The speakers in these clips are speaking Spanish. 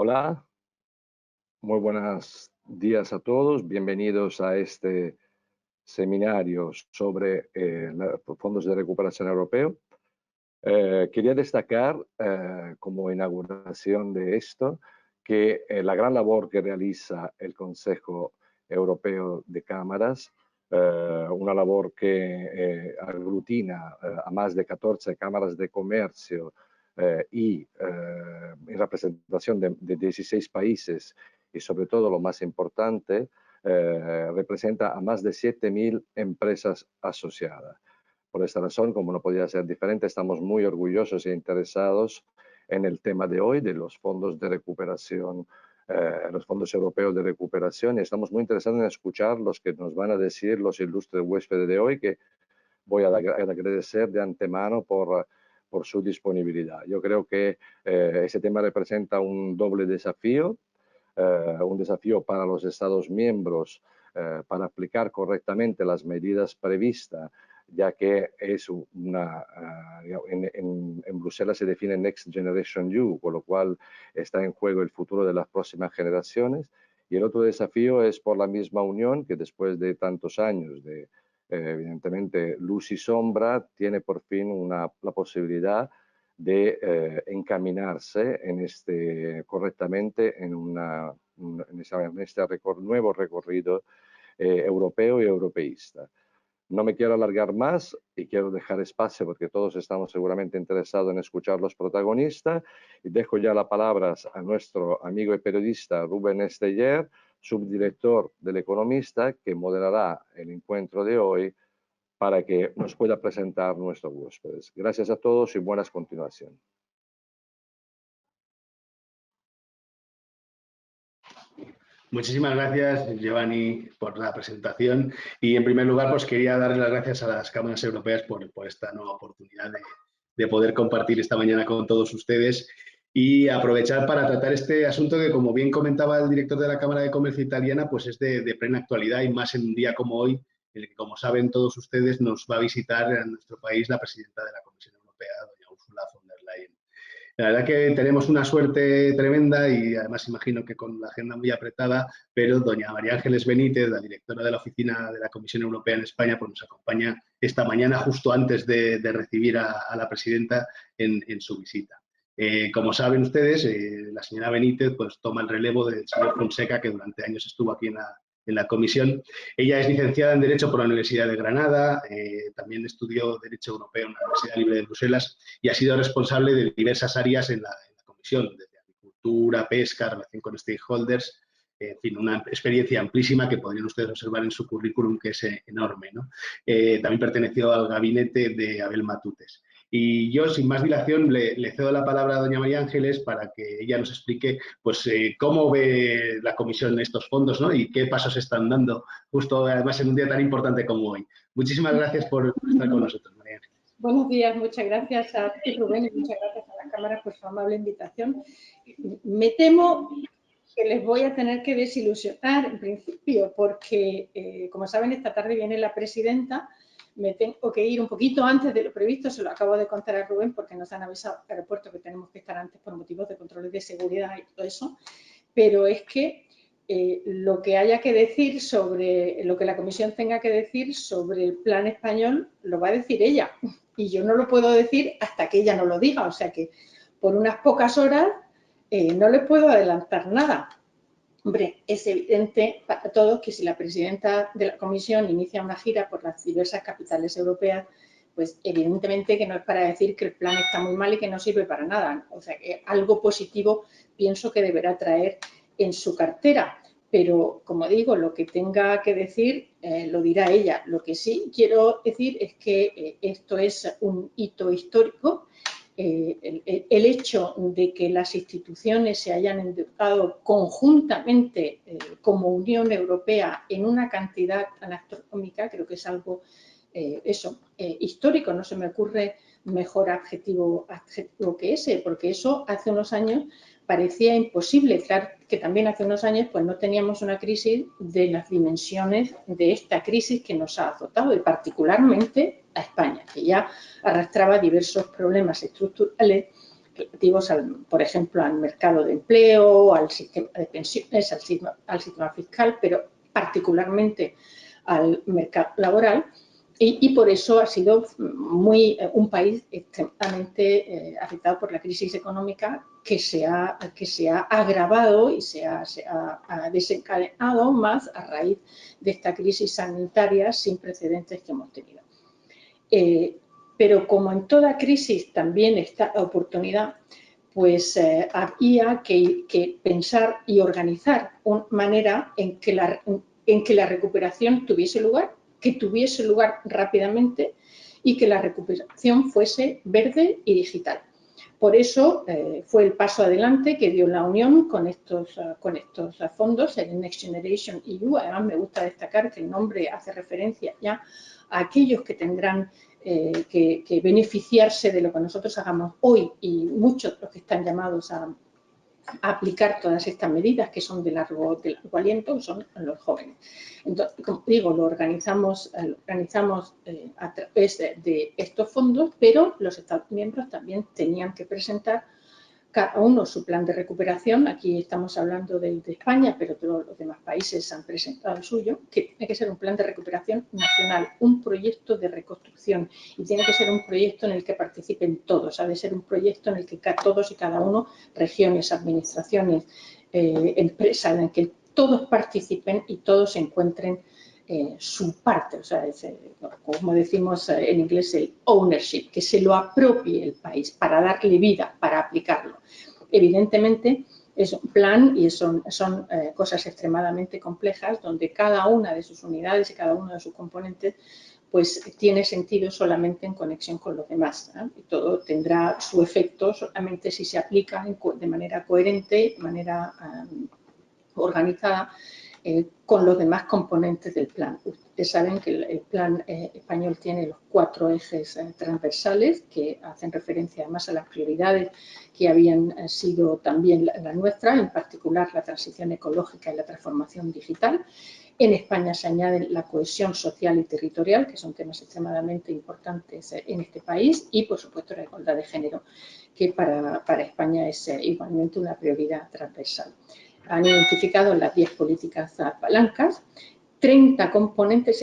Hola, muy buenos días a todos. Bienvenidos a este seminario sobre fondos de recuperación europeo. Quería destacar como inauguración de esto que la gran labor que realiza el Consejo Europeo de Cámaras, una labor que aglutina a más de 14 cámaras de comercio y en representación de 16 países y sobre todo lo más importante, representa a más de 7.000 empresas asociadas. Por esta razón, como no podía ser diferente, estamos muy orgullosos e interesados en el tema de hoy, de los fondos de recuperación, los fondos europeos de recuperación, y estamos muy interesados en escuchar los que nos van a decir los ilustres huéspedes de hoy, que voy a agradecer de antemano por su disponibilidad. Yo creo que ese tema representa un doble desafío, un desafío para los Estados miembros para aplicar correctamente las medidas previstas, ya que es en Bruselas se define Next Generation EU, con lo cual está en juego el futuro de las próximas generaciones. Y el otro desafío es por la misma Unión, que después de tantos años de, evidentemente, luz y sombra, tiene por fin la posibilidad de encaminarse correctamente en este nuevo recorrido europeo y europeísta. No me quiero alargar más y quiero dejar espacio porque todos estamos seguramente interesados en escuchar los protagonistas y dejo ya las palabras a nuestro amigo y periodista Rubén Esteller, subdirector del Economista, que moderará el encuentro de hoy para que nos pueda presentar nuestros huéspedes. Gracias a todos y buenas continuación. Muchísimas gracias, Giovanni, por la presentación. Y, en primer lugar, pues quería darle las gracias a las cámaras europeas por esta nueva oportunidad de poder compartir esta mañana con todos ustedes y aprovechar para tratar este asunto que, como bien comentaba el director de la Cámara de Comercio italiana, pues es de plena actualidad y más en un día como hoy, en el que, como saben todos ustedes, nos va a visitar a nuestro país la presidenta de la Comisión Europea, doña Ursula von der Leyen. La verdad que tenemos una suerte tremenda y además imagino que con la agenda muy apretada, pero doña María Ángeles Benítez, la directora de la Oficina de la Comisión Europea en España, pues nos acompaña esta mañana justo antes de recibir a la presidenta en su visita. Como saben ustedes, la señora Benítez pues toma el relevo del señor Fonseca, que durante años estuvo aquí en la comisión. Ella es licenciada en Derecho por la Universidad de Granada, también estudió Derecho Europeo en la Universidad Libre de Bruselas y ha sido responsable de diversas áreas en la comisión, desde agricultura, pesca, relación con stakeholders, en fin, una experiencia amplísima que podrían ustedes observar en su currículum, que es enorme, ¿no? También perteneció al gabinete de Abel Matutes. Y yo, sin más dilación, le cedo la palabra a doña María Ángeles para que ella nos explique pues, cómo ve la comisión estos fondos, ¿no? Y qué pasos están dando, justo además en un día tan importante como hoy. Muchísimas gracias por estar con nosotros, María Ángeles. Buenos días, muchas gracias a ti, Rubén, y muchas gracias a la Cámara por su amable invitación. Me temo que les voy a tener que desilusionar en principio, porque, como saben, esta tarde viene la presidenta. Me tengo que ir un poquito antes de lo previsto, se lo acabo de contar a Rubén porque nos han avisado al aeropuerto que tenemos que estar antes por motivos de controles de seguridad y todo eso, pero es que lo que haya que decir sobre, lo que la Comisión tenga que decir sobre el plan español lo va a decir ella y yo no lo puedo decir hasta que ella no lo diga, o sea que por unas pocas horas no les puedo adelantar nada. Hombre, es evidente para todos que si la presidenta de la Comisión inicia una gira por las diversas capitales europeas, pues evidentemente que no es para decir que el plan está muy mal y que no sirve para nada. O sea, que algo positivo pienso que deberá traer en su cartera. Pero, como digo, lo que tenga que decir lo dirá ella. Lo que sí quiero decir es que esto es un hito histórico. El hecho de que las instituciones se hayan endeudado conjuntamente como Unión Europea en una cantidad tan astronómica, creo que es algo histórico. No se me ocurre mejor adjetivo que ese, porque eso hace unos años parecía imposible. Claro que también hace unos años pues no teníamos una crisis de las dimensiones de esta crisis que nos ha azotado, y particularmente a España, que ya arrastraba diversos problemas estructurales relativos, por ejemplo, al mercado de empleo, al sistema de pensiones, al sistema fiscal, pero particularmente al mercado laboral. Y por eso ha sido un país extremadamente afectado por la crisis económica que se ha agravado y se ha desencadenado aún más a raíz de esta crisis sanitaria sin precedentes que hemos tenido. Pero como en toda crisis también está la oportunidad, pues había que pensar y organizar una manera en que la recuperación tuviese lugar, que tuviese lugar rápidamente y que la recuperación fuese verde y digital. Por eso fue el paso adelante que dio la Unión con estos fondos, el Next Generation EU. Además, me gusta destacar que el nombre hace referencia ya a aquellos que tendrán que beneficiarse de lo que nosotros hagamos hoy, y muchos de los que están llamados a aplicar todas estas medidas que son de largo aliento son los jóvenes. Entonces, como digo, lo organizamos a través de estos fondos, pero los Estados miembros también tenían que presentar cada uno su plan de recuperación. Aquí estamos hablando de España, pero todos los demás países han presentado el suyo, que tiene que ser un plan de recuperación nacional, un proyecto de reconstrucción, y tiene que ser un proyecto en el que participen todos, ha de ser un proyecto en el que todos y cada uno, regiones, administraciones, empresas, en el que todos participen y todos encuentren su parte, o sea, como decimos en inglés, el ownership, que se lo apropie el país para darle vida, para aplicarlo. Evidentemente es un plan y son cosas extremadamente complejas, donde cada una de sus unidades y cada uno de sus componentes pues tiene sentido solamente en conexión con los demás, ¿eh? Y todo tendrá su efecto solamente si se aplica de manera coherente, de manera organizada, con los demás componentes del plan. Ustedes saben que el plan español tiene los 4 ejes transversales que hacen referencia además a las prioridades que habían sido también la nuestra, en particular la transición ecológica y la transformación digital. En España se añade la cohesión social y territorial, que son temas extremadamente importantes en este país, y por supuesto la igualdad de género, que para España es igualmente una prioridad transversal. Han identificado las 10 políticas palancas, 30 componentes,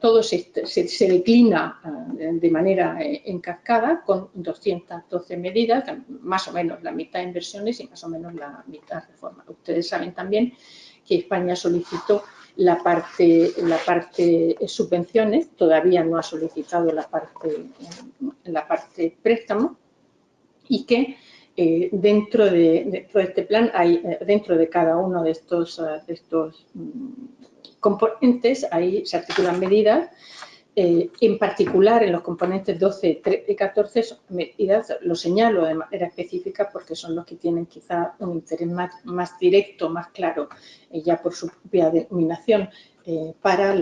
todo se declina de manera en cascada con 212 medidas, más o menos la mitad inversiones y más o menos la mitad reforma. Ustedes saben también que España solicitó la parte subvenciones, todavía no ha solicitado la parte préstamo, y que dentro de este plan hay, dentro de cada uno de estos componentes, se articulan medidas. En particular, en los componentes 12, 13 y 14 son medidas, lo señalo de manera específica porque son los que tienen quizá un interés más directo, más claro, ya por su propia denominación, para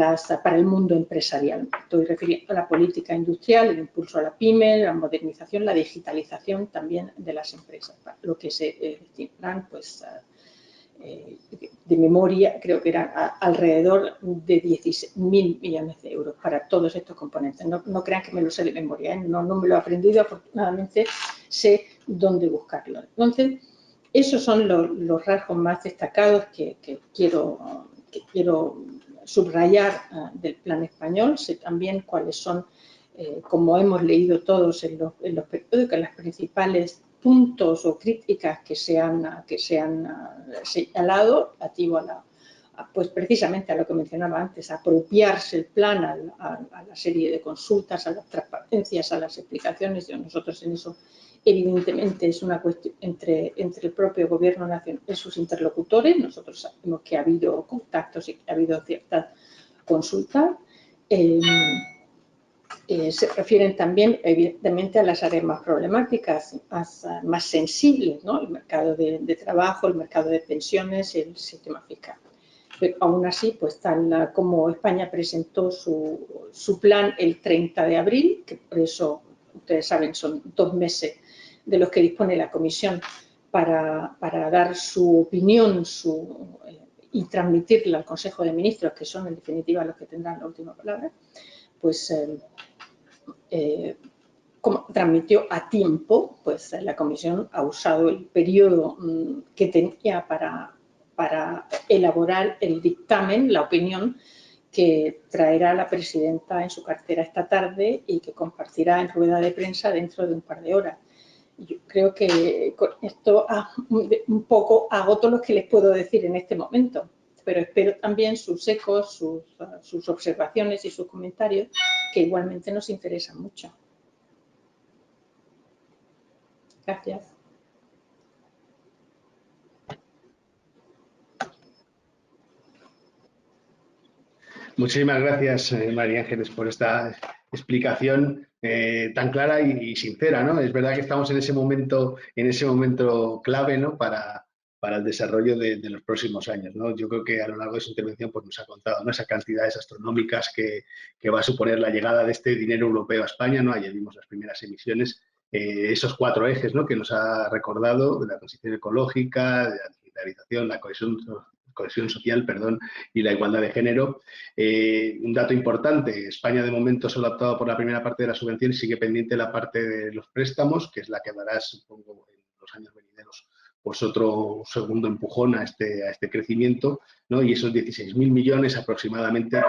el mundo empresarial. Estoy refiriendo a la política industrial, el impulso a la pyme, la modernización, la digitalización también de las empresas, lo que se destinarán, pues, de memoria, creo que eran alrededor de 16.000 millones de euros para todos estos componentes. No crean que me lo sé de memoria, ¿eh? No me lo he aprendido, afortunadamente sé dónde buscarlo. Entonces, esos son los rasgos más destacados que quiero subrayar del plan español. Sé también cuáles son, como hemos leído todos en los periódicos, las principales puntos o críticas que se han señalado relativo pues precisamente a lo que mencionaba antes, apropiarse el plan a la serie de consultas, a las transparencias, a las explicaciones. Nosotros en eso, evidentemente, es una cuestión entre el propio Gobierno nacional y sus interlocutores. Nosotros sabemos que ha habido contactos y que ha habido ciertas consultas. Se refieren también, evidentemente, a las áreas más problemáticas, más sensibles, ¿no? El mercado de trabajo, el mercado de pensiones, el sistema fiscal. Pero aún así, pues tal como España presentó su plan el 30 de abril, que por eso, ustedes saben, son 2 meses de los que dispone la Comisión para dar su opinión y transmitirla al Consejo de Ministros, que son en definitiva los que tendrán la última palabra, pues como transmitió a tiempo, pues la Comisión ha usado el periodo que tenía para elaborar el dictamen, la opinión, que traerá la presidenta en su cartera esta tarde y que compartirá en rueda de prensa dentro de un par de horas. Yo creo que con esto un poco agoto lo que les puedo decir en este momento, pero espero también sus ecos, sus observaciones y sus comentarios, que igualmente nos interesan mucho. Gracias. Muchísimas gracias, María Ángeles, por esta explicación tan clara y sincera, ¿no? Es verdad que estamos en ese momento clave, ¿no? para el desarrollo de los próximos años, ¿no? Yo creo que a lo largo de su intervención pues, nos ha contado, ¿no? Esas cantidades astronómicas que va a suponer la llegada de este dinero europeo a España, ¿no? Ayer vimos las primeras emisiones, esos 4 ejes, ¿no? Que nos ha recordado, de la transición ecológica, de la digitalización, la cohesión social, y la igualdad de género. Un dato importante, España de momento solo ha optado por la primera parte de la subvención y sigue pendiente la parte de los préstamos, que es la que dará, supongo, en los años venideros, pues otro segundo empujón a este crecimiento, ¿no? Y esos 16.000 millones aproximadamente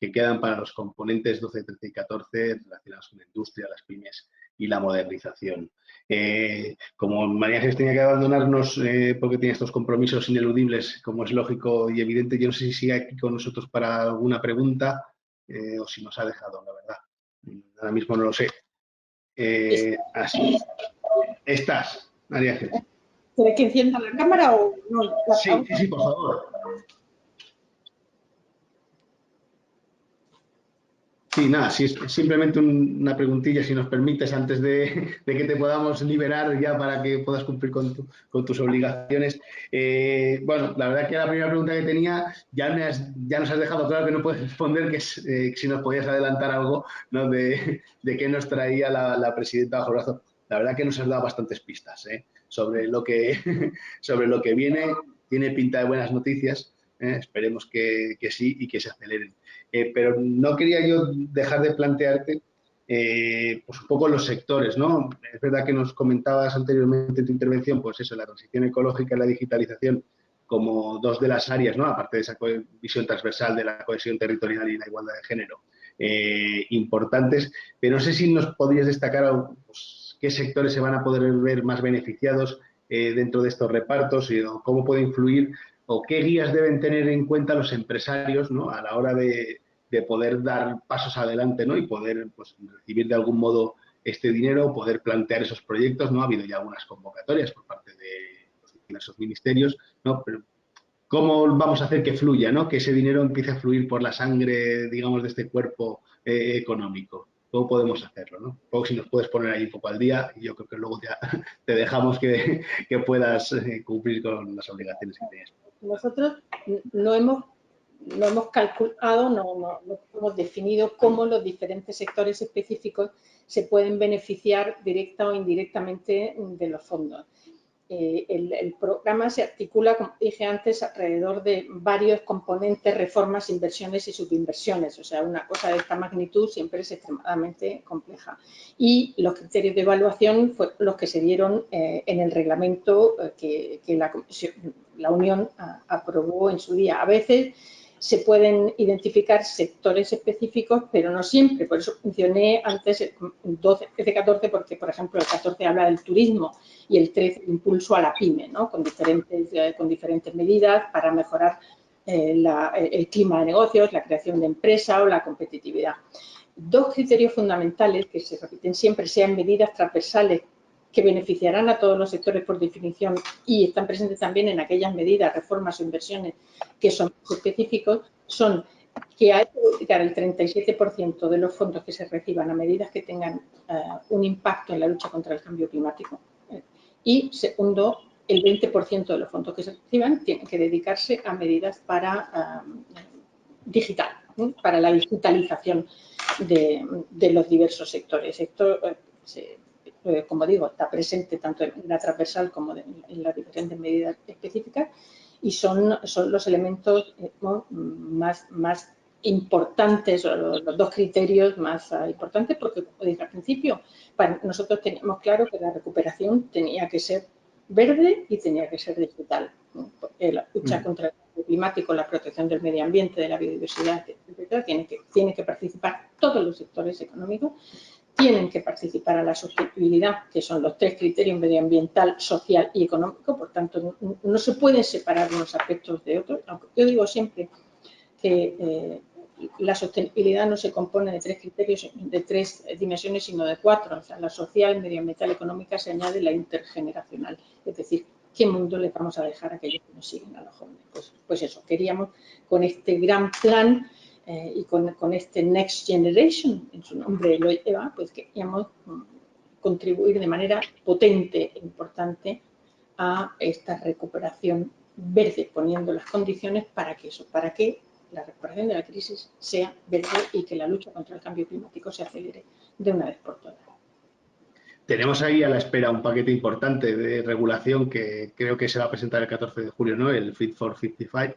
que quedan para los componentes 12, 13 y 14 relacionados con la industria, las pymes y la modernización. Como María Ángeles tenía que abandonarnos porque tiene estos compromisos ineludibles, como es lógico y evidente, yo no sé si sigue aquí con nosotros para alguna pregunta o si nos ha dejado, la verdad. Ahora mismo no lo sé. Así. ¿Estás, María Ángeles? ¿Quieres que encienda la cámara o no? Sí, por favor. Sí, nada, sí, es simplemente una preguntilla, si nos permites, antes de que te podamos liberar ya para que puedas cumplir con tus obligaciones. Bueno, la verdad que la primera pregunta que tenía ya nos has dejado claro que no puedes responder, que es si nos podías adelantar algo, ¿no? de qué nos traía la presidenta bajo el brazo. La verdad que nos has dado bastantes pistas sobre lo que viene. Tiene pinta de buenas noticias. Esperemos que sí y que se aceleren. Pero no quería yo dejar de plantearte pues un poco los sectores, ¿no? Es verdad que nos comentabas anteriormente en tu intervención, pues eso, la transición ecológica y la digitalización como 2 de las áreas, ¿no? Aparte de esa visión transversal de la cohesión territorial y la igualdad de género, importantes, pero no sé si nos podrías destacar pues, qué sectores se van a poder ver más beneficiados dentro de estos repartos y cómo puede influir o qué guías deben tener en cuenta los empresarios, ¿no? A la hora de poder dar pasos adelante, ¿no? Y poder pues, recibir de algún modo este dinero, poder plantear esos proyectos, ¿no? Ha habido ya algunas convocatorias por parte de los diversos ministerios, ¿no? Pero ¿cómo vamos a hacer que fluya, ¿no? Que ese dinero empiece a fluir por la sangre, digamos, de este cuerpo económico? ¿Cómo podemos hacerlo, no? O si nos puedes poner ahí un poco al día, y yo creo que luego ya te dejamos que puedas cumplir con las obligaciones que tienes. Nosotros no hemos calculado, no hemos definido cómo los diferentes sectores específicos se pueden beneficiar directa o indirectamente de los fondos. El programa se articula, como dije antes, alrededor de varios componentes, reformas, inversiones y subinversiones. O sea, una cosa de esta magnitud siempre es extremadamente compleja. Y los criterios de evaluación fueron los que se dieron en el reglamento que la Unión aprobó en su día. A veces se pueden identificar sectores específicos, pero no siempre. Por eso mencioné antes el 12, 13, 14, porque, por ejemplo, el 14 habla del turismo y el 13 impulso a la pyme, ¿no? con diferentes medidas para mejorar el clima de negocios, la creación de empresa o la competitividad. 2 criterios fundamentales que se repiten siempre, sean medidas transversales que beneficiarán a todos los sectores por definición y están presentes también en aquellas medidas, reformas o inversiones que son específicos, son que hay que dedicar el 37% de los fondos que se reciban a medidas que tengan un impacto en la lucha contra el cambio climático. Y segundo, el 20% de los fondos que se reciban tienen que dedicarse a medidas para digital, para la digitalización de los diversos sectores. Esto como digo, está presente tanto en la transversal como en las diferentes medidas específicas y son los elementos más importantes, o los 2 criterios más importantes, porque, como dije al principio, nosotros teníamos claro que la recuperación tenía que ser verde y tenía que ser digital. La lucha contra el cambio climático, la protección del medio ambiente, de la biodiversidad, etcétera, tiene que participar todos los sectores económicos, tienen que participar a la sostenibilidad, que son los 3 criterios: medioambiental, social y económico. Por tanto, no se pueden separar unos aspectos de otros. Aunque yo digo siempre que la sostenibilidad no se compone de 3 criterios, de 3 dimensiones, sino de 4. O sea, la social, medioambiental, económica, se añade la intergeneracional. Es decir, ¿qué mundo le vamos a dejar a aquellos que nos siguen, a los jóvenes? Pues eso, queríamos con este gran plan y con este Next Generation, en su nombre lo lleva, pues queríamos contribuir de manera potente e importante a esta recuperación verde, poniendo las condiciones para que la recuperación de la crisis sea verde y que la lucha contra el cambio climático se acelere de una vez por todas. Tenemos ahí a la espera un paquete importante de regulación que creo que se va a presentar el 14 de julio, ¿no? El Fit for 55,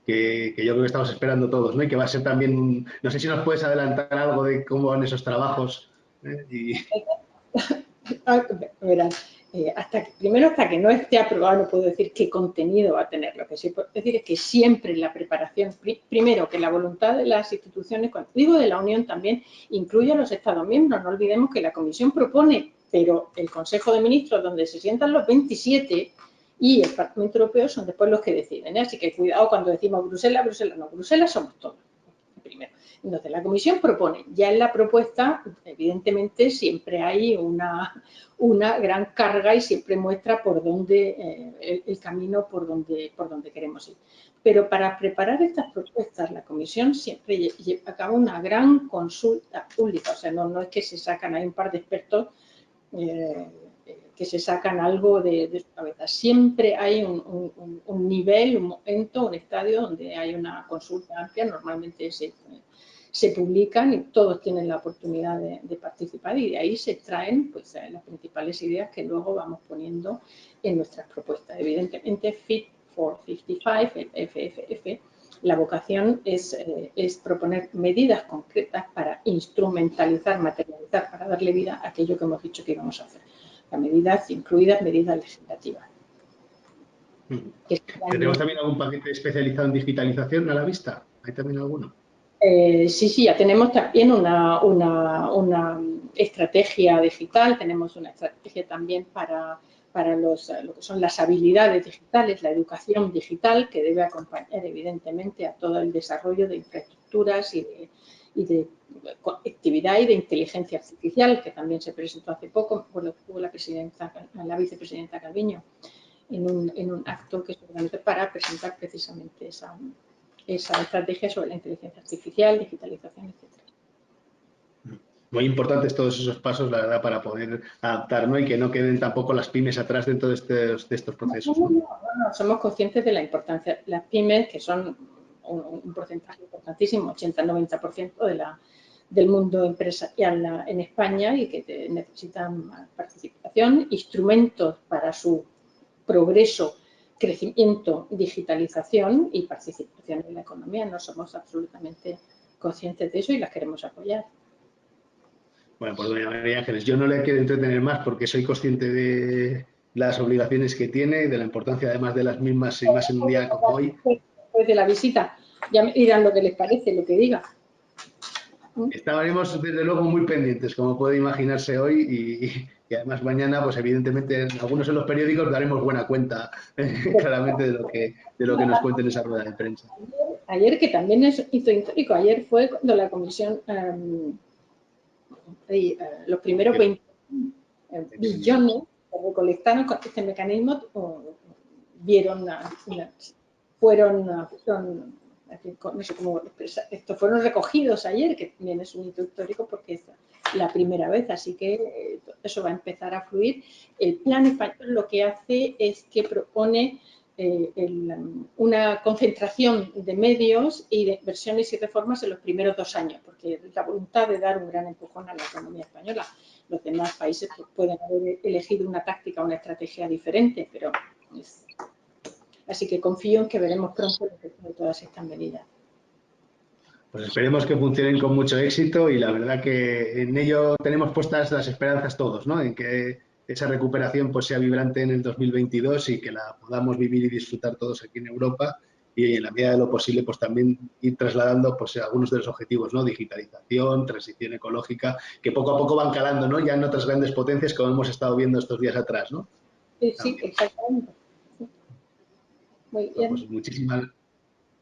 que yo creo que estamos esperando todos, ¿no? Y que va a ser también, no sé si nos puedes adelantar algo de cómo van esos trabajos. Verán, hasta que no esté aprobado no puedo decir qué contenido va a tener. Lo que sí puedo decir es que siempre la preparación, primero que la voluntad de las instituciones, cuando digo de la Unión también, incluye a los Estados miembros. No olvidemos que la Comisión propone, pero el Consejo de Ministros, donde se sientan los 27, y el Parlamento Europeo son después los que deciden, ¿eh? Así que cuidado cuando decimos Bruselas, Bruselas no, Bruselas somos todos. Primero. Entonces, la Comisión propone. Ya en la propuesta, evidentemente, siempre hay una gran carga y siempre muestra por dónde el camino por donde queremos ir. Pero para preparar estas propuestas, la Comisión siempre lleva a cabo una gran consulta pública. O sea, no es que se sacan, hay un par de expertos que se sacan algo de su cabeza. Siempre hay un nivel, un momento, un estadio donde hay una consulta amplia. Normalmente se publican y todos tienen la oportunidad de participar, y de ahí se extraen pues, las principales ideas que luego vamos poniendo en nuestras propuestas. Evidentemente, Fit for 55, el FFF, la vocación es proponer medidas concretas para instrumentalizar, materializar, para darle vida a aquello que hemos dicho que íbamos a hacer. Las medidas incluidas, medidas legislativas. ¿Tenemos también algún paquete especializado en digitalización a la vista? ¿Hay también alguno? Sí, ya tenemos también una estrategia digital, tenemos una estrategia también para lo que son las habilidades digitales, la educación digital, que debe acompañar evidentemente a todo el desarrollo de infraestructuras y de conectividad y de inteligencia artificial, que también se presentó hace poco, por lo que tuvo la vicepresidenta Calviño en un acto que se organizó para presentar precisamente esa estrategia sobre la inteligencia artificial, digitalización, etc. Muy importantes todos esos pasos, la verdad, para poder adaptar, ¿no? Y que no queden tampoco las pymes atrás dentro de estos procesos. No, somos conscientes de la importancia. Las pymes, que son un porcentaje importantísimo, 80-90% del mundo empresarial en España, y que necesitan participación, instrumentos para su progreso, crecimiento, digitalización y participación en la economía. No somos absolutamente conscientes de eso y las queremos apoyar. Bueno, pues doña María Ángeles, yo no le quiero entretener más porque soy consciente de las obligaciones que tiene y de la importancia además de las mismas, y más en un día como hoy. Después de la visita, ya me dirán lo que les parece, lo que diga. Estaremos desde luego muy pendientes, como puede imaginarse hoy, y además mañana, pues evidentemente, en algunos de los periódicos daremos buena cuenta claramente de lo que nos cuenten en esa rueda de prensa. Ayer, que también es hito histórico, ayer fue cuando la Comisión, los primeros 20 billones que recolectaron con este mecanismo no sé cómo expresar esto, fueron recogidos ayer, que también es un hito histórico porque es la primera vez, así que eso va a empezar a fluir. El plan español lo que hace es que propone una concentración de medios y de inversiones y reformas en los primeros 2 años, porque es la voluntad de dar un gran empujón a la economía española. Los demás países pueden haber elegido una táctica o una estrategia diferente, pero así que confío en que veremos pronto el efecto de todas estas medidas. Pues esperemos que funcionen con mucho éxito y la verdad que en ello tenemos puestas las esperanzas todos, ¿no? En que esa recuperación pues sea vibrante en el 2022 y que la podamos vivir y disfrutar todos aquí en Europa y en la medida de lo posible pues también ir trasladando pues algunos de los objetivos, ¿no? Digitalización, transición ecológica, que poco a poco van calando, ¿no? Ya en otras grandes potencias como hemos estado viendo estos días atrás, ¿no? Sí, sí, exactamente. Muy bien. Pues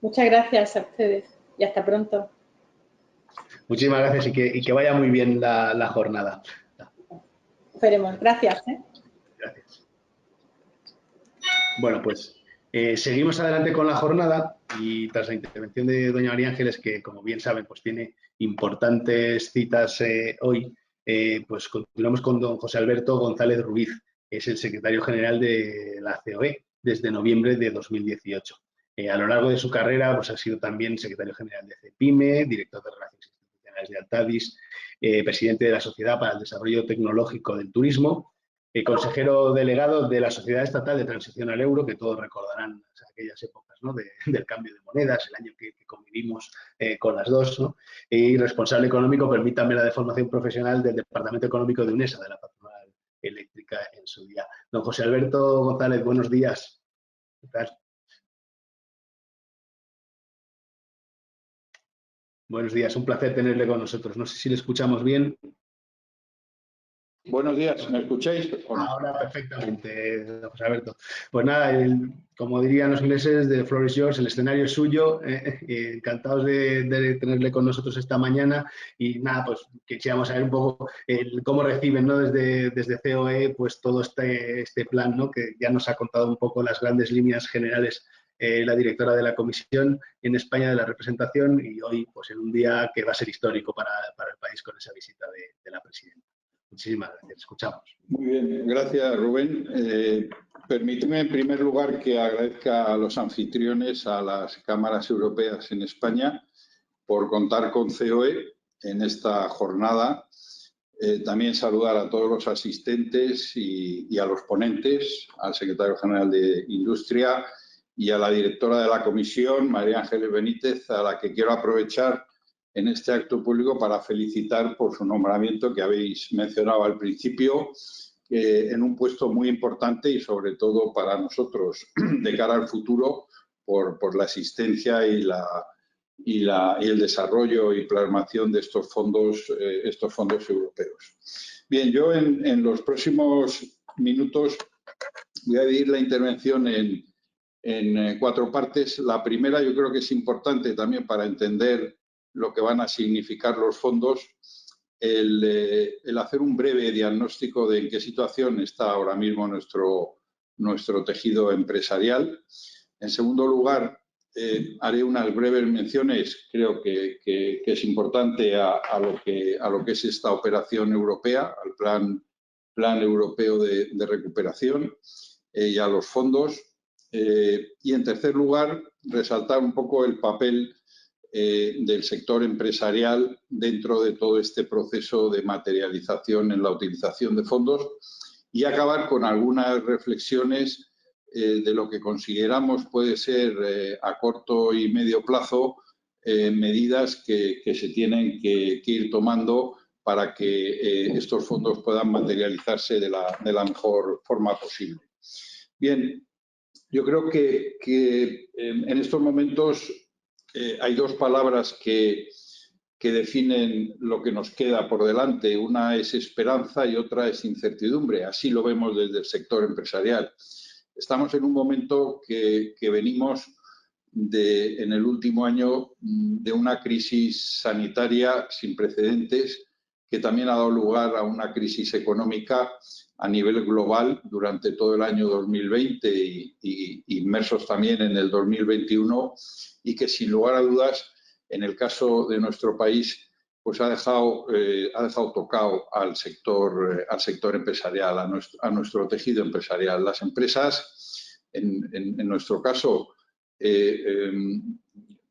Muchas gracias a ustedes y hasta pronto. muchísimas gracias y que vaya muy bien la jornada. Esperemos. Gracias. Gracias. Bueno, pues seguimos adelante con la jornada y tras la intervención de doña María Ángeles, que como bien saben, pues tiene importantes citas hoy, pues continuamos con don José Alberto González Ruiz, que es el secretario general de la COE desde noviembre de 2018. A lo largo de su carrera, pues ha sido también secretario general de CEPIME, director de Relaciones Institucionales de Altadis, presidente de la Sociedad para el Desarrollo Tecnológico del Turismo, consejero delegado de la Sociedad Estatal de Transición al Euro, que todos recordarán aquellas épocas, ¿no? Del cambio de monedas, el año que convivimos con las dos, ¿no? Y responsable económico, permítanme, la de formación profesional del Departamento Económico de UNESA, de la patronal eléctrica en su día. Don José Alberto González, buenos días. ¿Qué tal? Buenos días, un placer tenerle con nosotros. No sé si le escuchamos bien. Buenos días, ¿me escucháis? Ahora perfectamente, José Alberto. Pues nada, como dirían los ingleses, the floor is yours, el escenario es suyo. Encantados de tenerle con nosotros esta mañana y nada, pues quisiéramos saber un poco cómo reciben, ¿no? desde COE pues todo este plan, ¿no? Que ya nos ha contado un poco las grandes líneas generales la directora de la Comisión en España de la representación y hoy pues en un día que va a ser histórico para el país con esa visita de la presidenta. Muchísimas gracias. Escuchamos. Muy bien, gracias Rubén. Permíteme en primer lugar que agradezca a los anfitriones, a las cámaras europeas en España, por contar con COE en esta jornada. También saludar a todos los asistentes y a los ponentes, al secretario general de Industria y a la directora de la Comisión, María Ángeles Benítez, a la que quiero aprovechar en este acto público para felicitar por su nombramiento que habéis mencionado al principio, en un puesto muy importante y sobre todo para nosotros de cara al futuro por la existencia y el desarrollo y plasmación de estos fondos europeos. Bien, yo en los próximos minutos voy a dividir la intervención en 4 partes. La primera yo creo que es importante también para entender lo que van a significar los fondos, el hacer un breve diagnóstico de en qué situación está ahora mismo nuestro tejido empresarial. En segundo lugar, haré unas breves menciones, creo que es importante a lo que es esta operación europea, al plan europeo de recuperación y a los fondos. Y en tercer lugar, resaltar un poco el papel del sector empresarial dentro de todo este proceso de materialización en la utilización de fondos y acabar con algunas reflexiones de lo que consideramos puede ser a corto y medio plazo medidas que se tienen que ir tomando para que estos fondos puedan materializarse de la mejor forma posible. Bien, yo creo que en estos momentos hay 2 palabras que definen lo que nos queda por delante. Una es esperanza y otra es incertidumbre. Así lo vemos desde el sector empresarial. Estamos en un momento que venimos en el último año de una crisis sanitaria sin precedentes que también ha dado lugar a una crisis económica a nivel global durante todo el año 2020 y inmersos también en el 2021 y que sin lugar a dudas en el caso de nuestro país pues ha dejado tocado al sector empresarial, a nuestro tejido empresarial. Las empresas, en nuestro caso,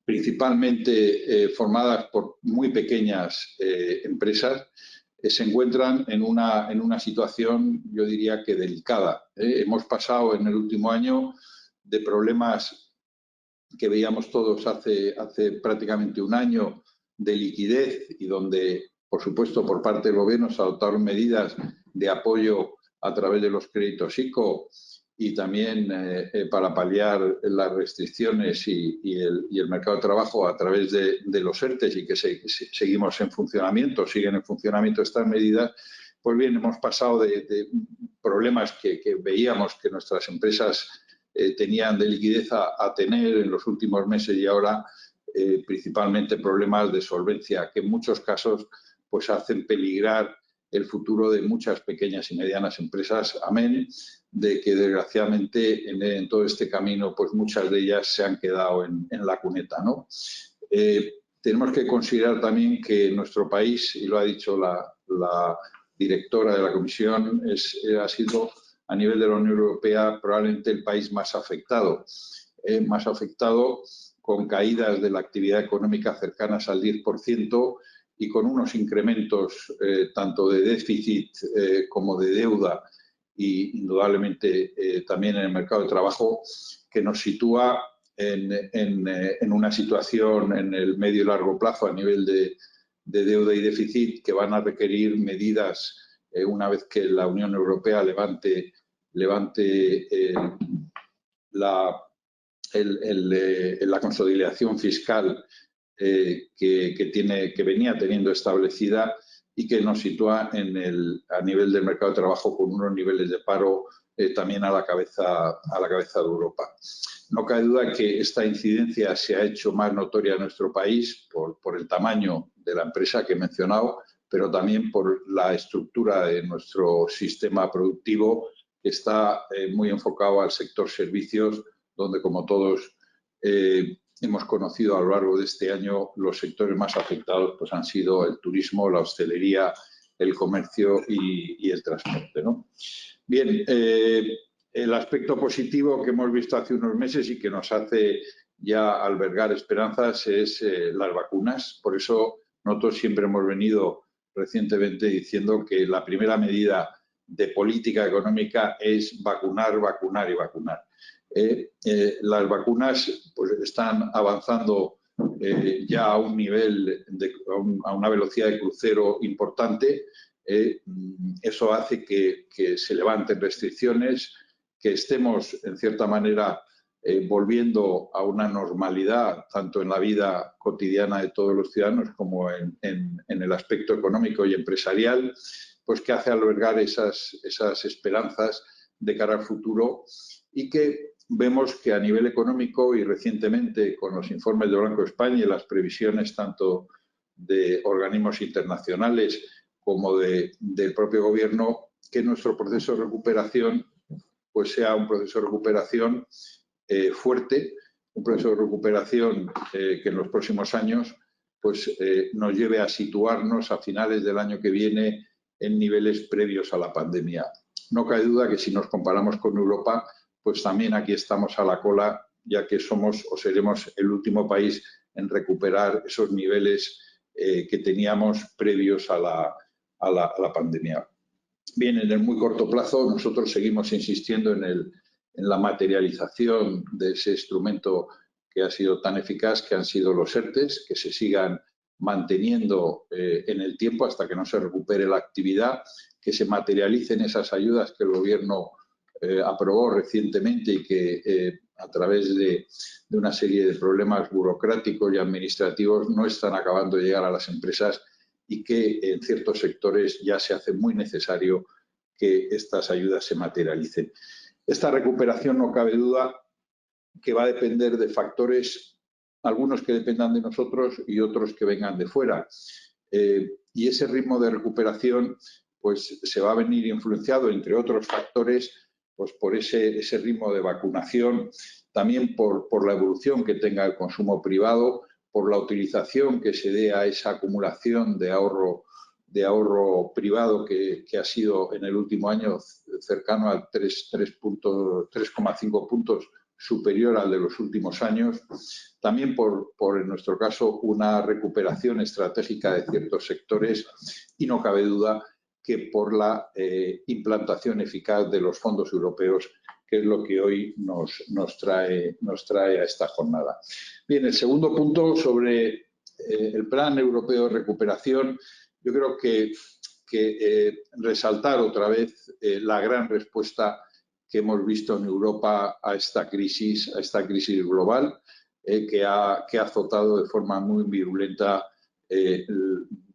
principalmente formadas por muy pequeñas empresas, se encuentran en una situación, yo diría que delicada. Hemos pasado en el último año de problemas que veíamos todos hace prácticamente un año de liquidez y donde, por supuesto, por parte del Gobierno se adoptaron medidas de apoyo a través de los créditos ICO y también para paliar las restricciones y el mercado de trabajo a través de los ERTEs, y que seguimos en funcionamiento, siguen en funcionamiento estas medidas. Pues bien, hemos pasado de problemas que veíamos que nuestras empresas tenían de liquidez a tener en los últimos meses, y ahora principalmente problemas de solvencia que en muchos casos pues hacen peligrar el futuro de muchas pequeñas y medianas empresas, amén de que desgraciadamente en todo este camino pues muchas de ellas se han quedado en la cuneta, ¿no? Tenemos que considerar también que nuestro país, y lo ha dicho la directora de la Comisión, ha sido a nivel de la Unión Europea probablemente el país más afectado con caídas de la actividad económica cercanas al 10% y con unos incrementos tanto de déficit como de deuda y indudablemente también en el mercado de trabajo, que nos sitúa en una situación en el medio y largo plazo a nivel de deuda y déficit que van a requerir medidas una vez que la Unión Europea levante la consolidación fiscal que venía teniendo establecida y que nos sitúa a nivel del mercado de trabajo con unos niveles de paro también a la cabeza de Europa. No cabe duda que esta incidencia se ha hecho más notoria en nuestro país por el tamaño de la empresa que he mencionado, pero también por la estructura de nuestro sistema productivo, que está muy enfocado al sector servicios, donde, como todos hemos conocido a lo largo de este año, los sectores más afectados pues, han sido el turismo, la hostelería, el comercio y el transporte, ¿no? Bien, el aspecto positivo que hemos visto hace unos meses y que nos hace ya albergar esperanzas es las vacunas. Por eso nosotros siempre hemos venido recientemente diciendo que la primera medida de política económica es vacunar, vacunar y vacunar. Las vacunas pues, están avanzando ya a un nivel, a una velocidad de crucero importante. Eso hace que se levanten restricciones, que estemos, en cierta manera, volviendo a una normalidad, tanto en la vida cotidiana de todos los ciudadanos como en el aspecto económico y empresarial, pues que hace albergar esas esperanzas de cara al futuro, y que vemos que a nivel económico y recientemente con los informes de Banco de España y las previsiones tanto de organismos internacionales como del propio Gobierno, que nuestro proceso de recuperación pues sea un proceso de recuperación fuerte, un proceso de recuperación que en los próximos años pues, nos lleve a situarnos a finales del año que viene en niveles previos a la pandemia. No cabe duda que si nos comparamos con Europa, pues también aquí estamos a la cola, ya que somos o seremos el último país en recuperar esos niveles que teníamos previos a la pandemia. Bien, en el muy corto plazo nosotros seguimos insistiendo en la materialización de ese instrumento que ha sido tan eficaz, que han sido los ERTEs, que se sigan manteniendo en el tiempo hasta que no se recupere la actividad, que se materialicen esas ayudas que el Gobierno aprobó recientemente y que a través de una serie de problemas burocráticos y administrativos no están acabando de llegar a las empresas, y que en ciertos sectores ya se hace muy necesario que estas ayudas se materialicen. Esta recuperación, no cabe duda, que va a depender de factores, algunos que dependan de nosotros y otros que vengan de fuera. Y ese ritmo de recuperación pues, se va a venir influenciado, entre otros factores, pues, por ese ritmo de vacunación, también por la evolución que tenga el consumo privado, por la utilización que se dé a esa acumulación de ahorro privado que ha sido en el último año cercano a 3,5 puntos superior al de los últimos años. También por, en nuestro caso, una recuperación estratégica de ciertos sectores, y no cabe duda que por la implantación eficaz de los fondos europeos que es lo que hoy nos trae a esta jornada. Bien, el segundo punto sobre el Plan Europeo de Recuperación, yo creo que resaltar otra vez la gran respuesta que hemos visto en Europa a esta crisis global que ha azotado de forma muy virulenta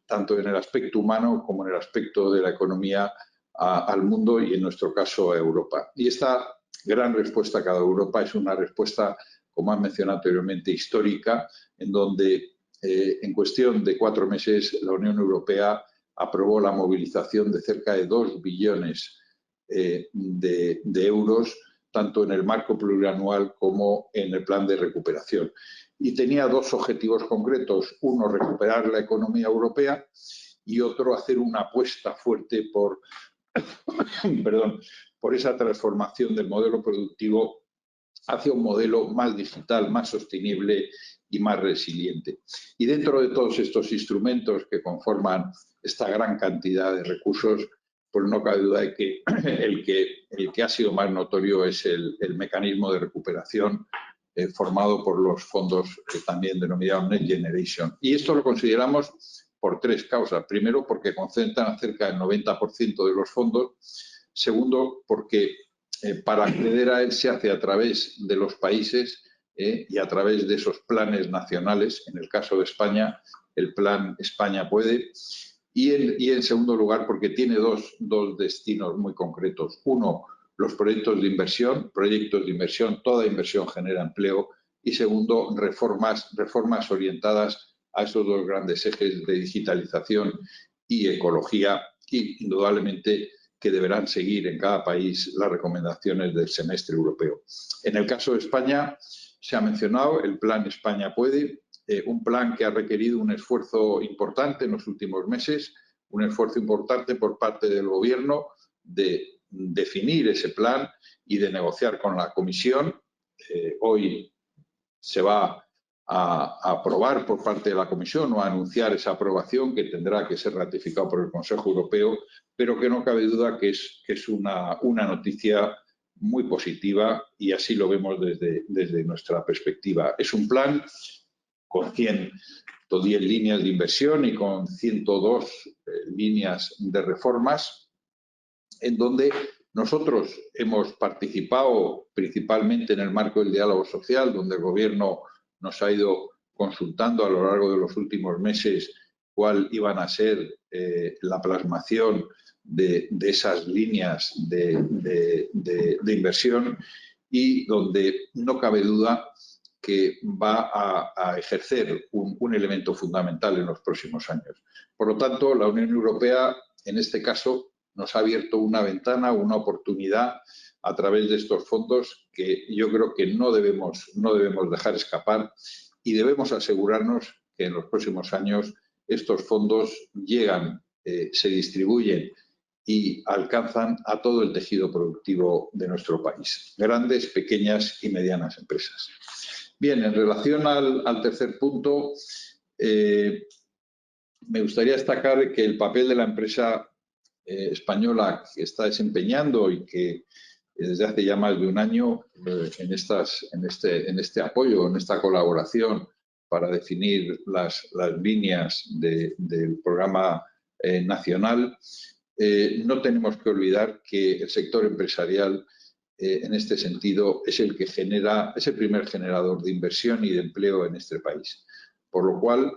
tanto en el aspecto humano como en el aspecto de la economía al mundo y en nuestro caso a Europa. Y esta gran respuesta que ha dado Europa es una respuesta, como han mencionado anteriormente, histórica, en donde en cuestión de 4 meses la Unión Europea aprobó la movilización de cerca de 2 billones de euros, tanto en el marco plurianual como en el plan de recuperación. Y tenía 2 objetivos concretos. Uno, recuperar la economía europea y otro, hacer una apuesta fuerte por esa transformación del modelo productivo hacia un modelo más digital, más sostenible y más resiliente. Y dentro de todos estos instrumentos que conforman esta gran cantidad de recursos, pues no cabe duda de que el que ha sido más notorio es el mecanismo de recuperación formado por los fondos también denominados Next Generation. Y esto lo consideramos por 3 causas. Primero, porque concentran cerca del 90% de los fondos. Segundo, porque para acceder a él se hace a través de los países y a través de esos planes nacionales. En el caso de España, el plan España Puede. Y en segundo lugar, porque tiene dos destinos muy concretos. Uno, los proyectos de inversión. Toda inversión genera empleo. Y segundo, reformas orientadas a esos 2 grandes ejes de digitalización y ecología, y indudablemente que deberán seguir en cada país las recomendaciones del semestre europeo. En el caso de España, se ha mencionado el plan España Puede, un plan que ha requerido un esfuerzo importante en los últimos meses, un esfuerzo importante por parte del Gobierno de definir ese plan y de negociar con la Comisión. Hoy se va a aprobar por parte de la Comisión o a anunciar esa aprobación que tendrá que ser ratificado por el Consejo Europeo, pero que no cabe duda que es una noticia muy positiva y así lo vemos desde nuestra perspectiva. Es un plan con 110 líneas de inversión y con 102 líneas de reformas, en donde nosotros hemos participado principalmente en el marco del diálogo social, donde el Gobierno nos ha ido consultando a lo largo de los últimos meses cuál iban a ser la plasmación de esas líneas de inversión y donde no cabe duda que va a ejercer un elemento fundamental en los próximos años. Por lo tanto, la Unión Europea, en este caso, nos ha abierto una ventana, una oportunidad a través de estos fondos que yo creo que no debemos dejar escapar y debemos asegurarnos que en los próximos años estos fondos llegan, se distribuyen y alcanzan a todo el tejido productivo de nuestro país, grandes, pequeñas y medianas empresas. Bien, en relación al tercer punto, me gustaría destacar que el papel de la empresa española que está desempeñando y que desde hace ya más de un año en este apoyo, en esta colaboración para definir las líneas del programa nacional, no tenemos que olvidar que el sector empresarial en este sentido es el primer generador de inversión y de empleo en este país. Por lo cual,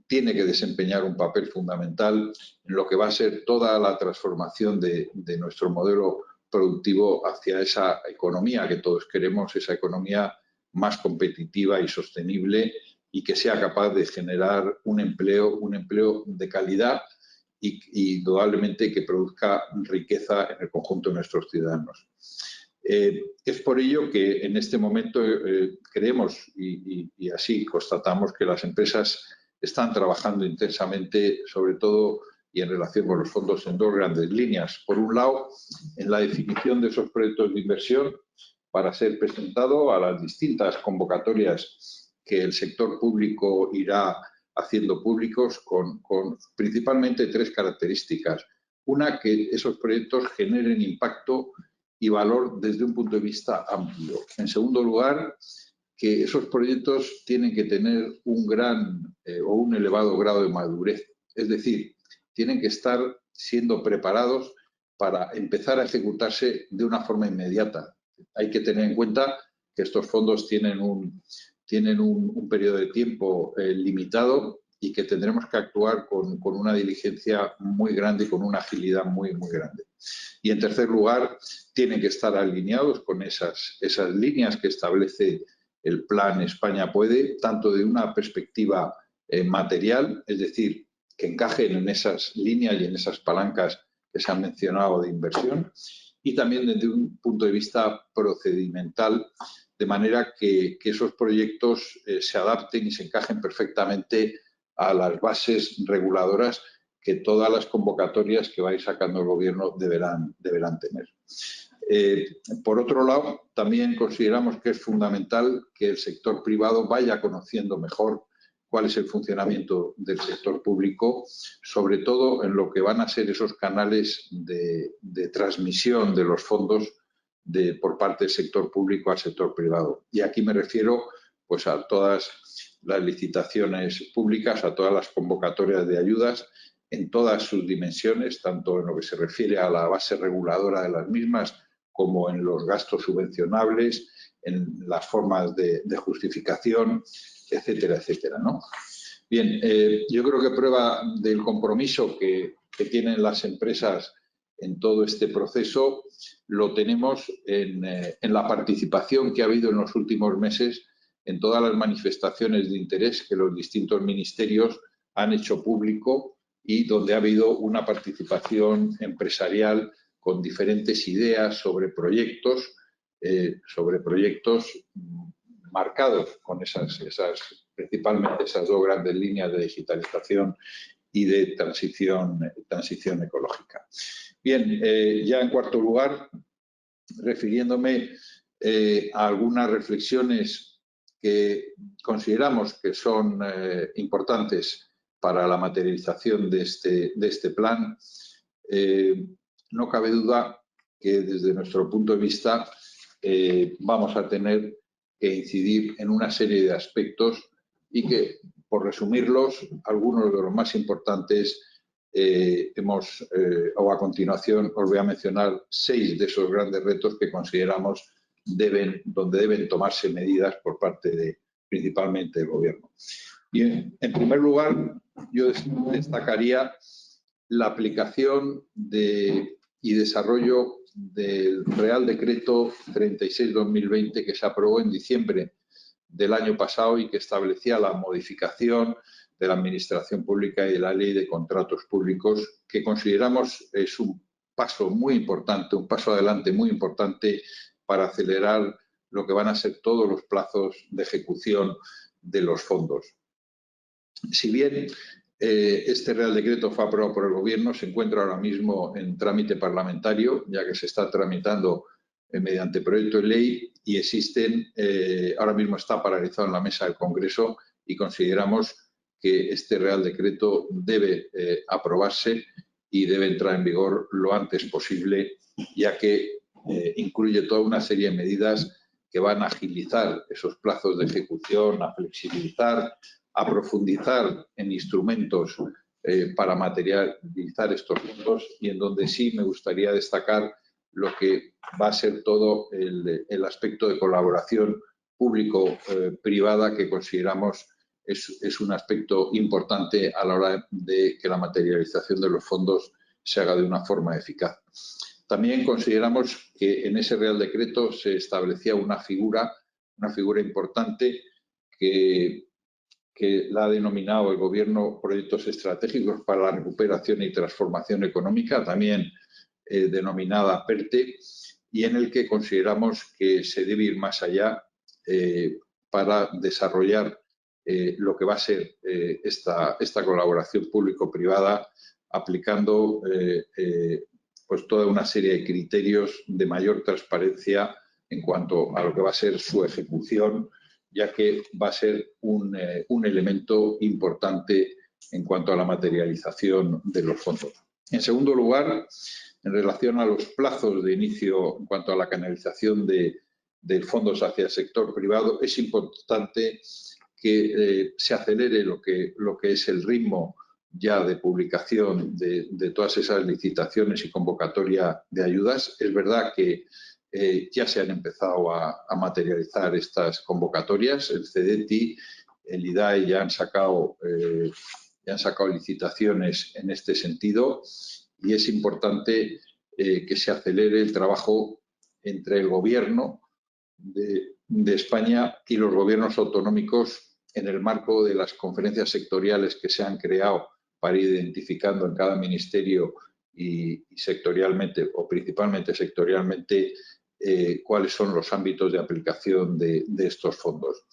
tiene que desempeñar un papel fundamental en lo que va a ser toda la transformación de nuestro modelo productivo hacia esa economía que todos queremos, esa economía más competitiva y sostenible y que sea capaz de generar un empleo de calidad y indudablemente que produzca riqueza en el conjunto de nuestros ciudadanos. Es por ello que en este momento creemos y así constatamos que las empresas están trabajando intensamente, sobre todo y en relación con los fondos, en 2 grandes líneas. Por un lado, en la definición de esos proyectos de inversión para ser presentado a las distintas convocatorias que el sector público irá haciendo públicos con principalmente 3 características. Una, que esos proyectos generen impacto y valor desde un punto de vista amplio. En segundo lugar, que esos proyectos tienen que tener un gran o un elevado grado de madurez. Es decir, tienen que estar siendo preparados para empezar a ejecutarse de una forma inmediata. Hay que tener en cuenta que estos fondos tienen un periodo de tiempo limitado y que tendremos que actuar con una diligencia muy grande y con una agilidad muy, muy grande. Y en tercer lugar, tienen que estar alineados con esas líneas que establece el Plan España Puede, tanto de una perspectiva material, es decir, que encajen en esas líneas y en esas palancas que se han mencionado de inversión, y también desde un punto de vista procedimental, de manera que esos proyectos se adapten y se encajen perfectamente a las bases reguladoras que todas las convocatorias que vaya sacando el Gobierno deberán tener. Por otro lado, también consideramos que es fundamental que el sector privado vaya conociendo mejor cuál es el funcionamiento del sector público, sobre todo en lo que van a ser esos canales de transmisión de los fondos por parte del sector público al sector privado. Y aquí me refiero pues, a todas las licitaciones públicas, a todas las convocatorias de ayudas, en todas sus dimensiones, tanto en lo que se refiere a la base reguladora de las mismas, como en los gastos subvencionables, en las formas de justificación, etcétera, etcétera, ¿no? Bien, yo creo que prueba del compromiso que tienen las empresas en todo este proceso lo tenemos en la participación que ha habido en los últimos meses en todas las manifestaciones de interés que los distintos ministerios han hecho público y donde ha habido una participación empresarial con diferentes ideas sobre proyectos marcados con principalmente esas dos grandes líneas de digitalización y de transición ecológica. Bien, ya en cuarto lugar, refiriéndome a algunas reflexiones que consideramos que son importantes para la materialización de este plan, no cabe duda que desde nuestro punto de vista vamos a tener que incidir en una serie de aspectos y que, por resumirlos, algunos de los más importantes o a continuación os voy a mencionar 6 de esos grandes retos que consideramos donde deben tomarse medidas por parte principalmente del Gobierno. Bien, en primer lugar, yo destacaría la aplicación y desarrollo del Real Decreto 36/2020 que se aprobó en diciembre del año pasado y que establecía la modificación de la Administración Pública y de la Ley de Contratos Públicos, que consideramos es un paso muy importante, un paso adelante muy importante para acelerar lo que van a ser todos los plazos de ejecución de los fondos. Si bien este Real Decreto fue aprobado por el Gobierno, se encuentra ahora mismo en trámite parlamentario, ya que se está tramitando mediante proyecto de ley y ahora mismo está paralizado en la mesa del Congreso y consideramos que este Real Decreto debe aprobarse y debe entrar en vigor lo antes posible, ya que incluye toda una serie de medidas que van a agilizar esos plazos de ejecución, a flexibilizar, a profundizar en instrumentos para materializar estos fondos y en donde sí me gustaría destacar lo que va a ser todo el aspecto de colaboración público-privada que consideramos es un aspecto importante a la hora de que la materialización de los fondos se haga de una forma eficaz. También consideramos que en ese Real Decreto se establecía una figura importante que la ha denominado el Gobierno Proyectos Estratégicos para la Recuperación y Transformación Económica, también denominada PERTE, y en el que consideramos que se debe ir más allá para desarrollar lo que va a ser esta colaboración público-privada, aplicando pues toda una serie de criterios de mayor transparencia en cuanto a lo que va a ser su ejecución, ya que va a ser un elemento importante en cuanto a la materialización de los fondos. En segundo lugar, En relación a los plazos de inicio en cuanto a la canalización de fondos hacia el sector privado, es importante que se acelere lo que es el ritmo ya de publicación de todas esas licitaciones y convocatoria de ayudas. Es verdad que ya se han empezado a materializar estas convocatorias. El CEDETI, el IDAE ya han sacado licitaciones en este sentido y es importante que se acelere el trabajo entre el Gobierno de España y los gobiernos autonómicos en el marco de las conferencias sectoriales que se han creado para ir identificando en cada ministerio y sectorialmente o principalmente sectorialmente cuáles son los ámbitos de aplicación de estos fondos.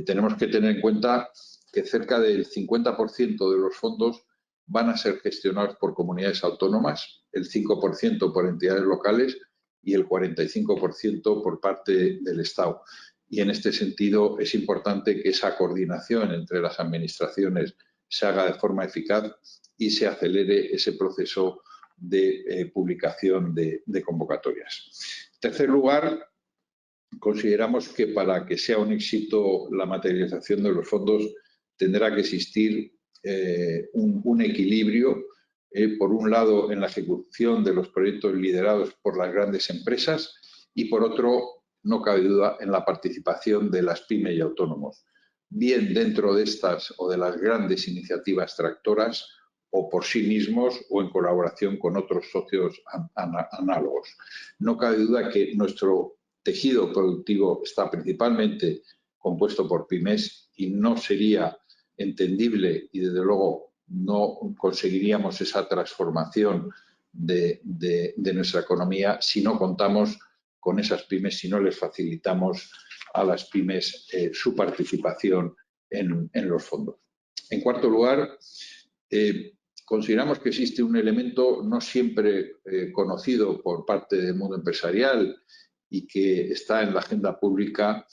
Tenemos que tener en cuenta que cerca del 50% de los fondos van a ser gestionados por comunidades autónomas, el 5% por entidades locales y el 45% por parte del Estado. Y en este sentido es importante que esa coordinación entre las administraciones se haga de forma eficaz y se acelere ese proceso de publicación de convocatorias. En tercer lugar, consideramos que para que sea un éxito la materialización de los fondos tendrá que existir un equilibrio, por un lado, en la ejecución de los proyectos liderados por las grandes empresas y, por otro, no cabe duda, en la participación de las pymes y autónomos, bien dentro de estas o de las grandes iniciativas tractoras o por sí mismos o en colaboración con otros socios análogos. No cabe duda que nuestro tejido productivo está principalmente compuesto por pymes y no sería entendible y, desde luego, no conseguiríamos esa transformación de nuestra economía si no contamos con esas pymes, si no les facilitamos a las pymes su participación en los fondos. En cuarto lugar, consideramos que existe un elemento no siempre conocido por parte del mundo empresarial y que está en la agenda pública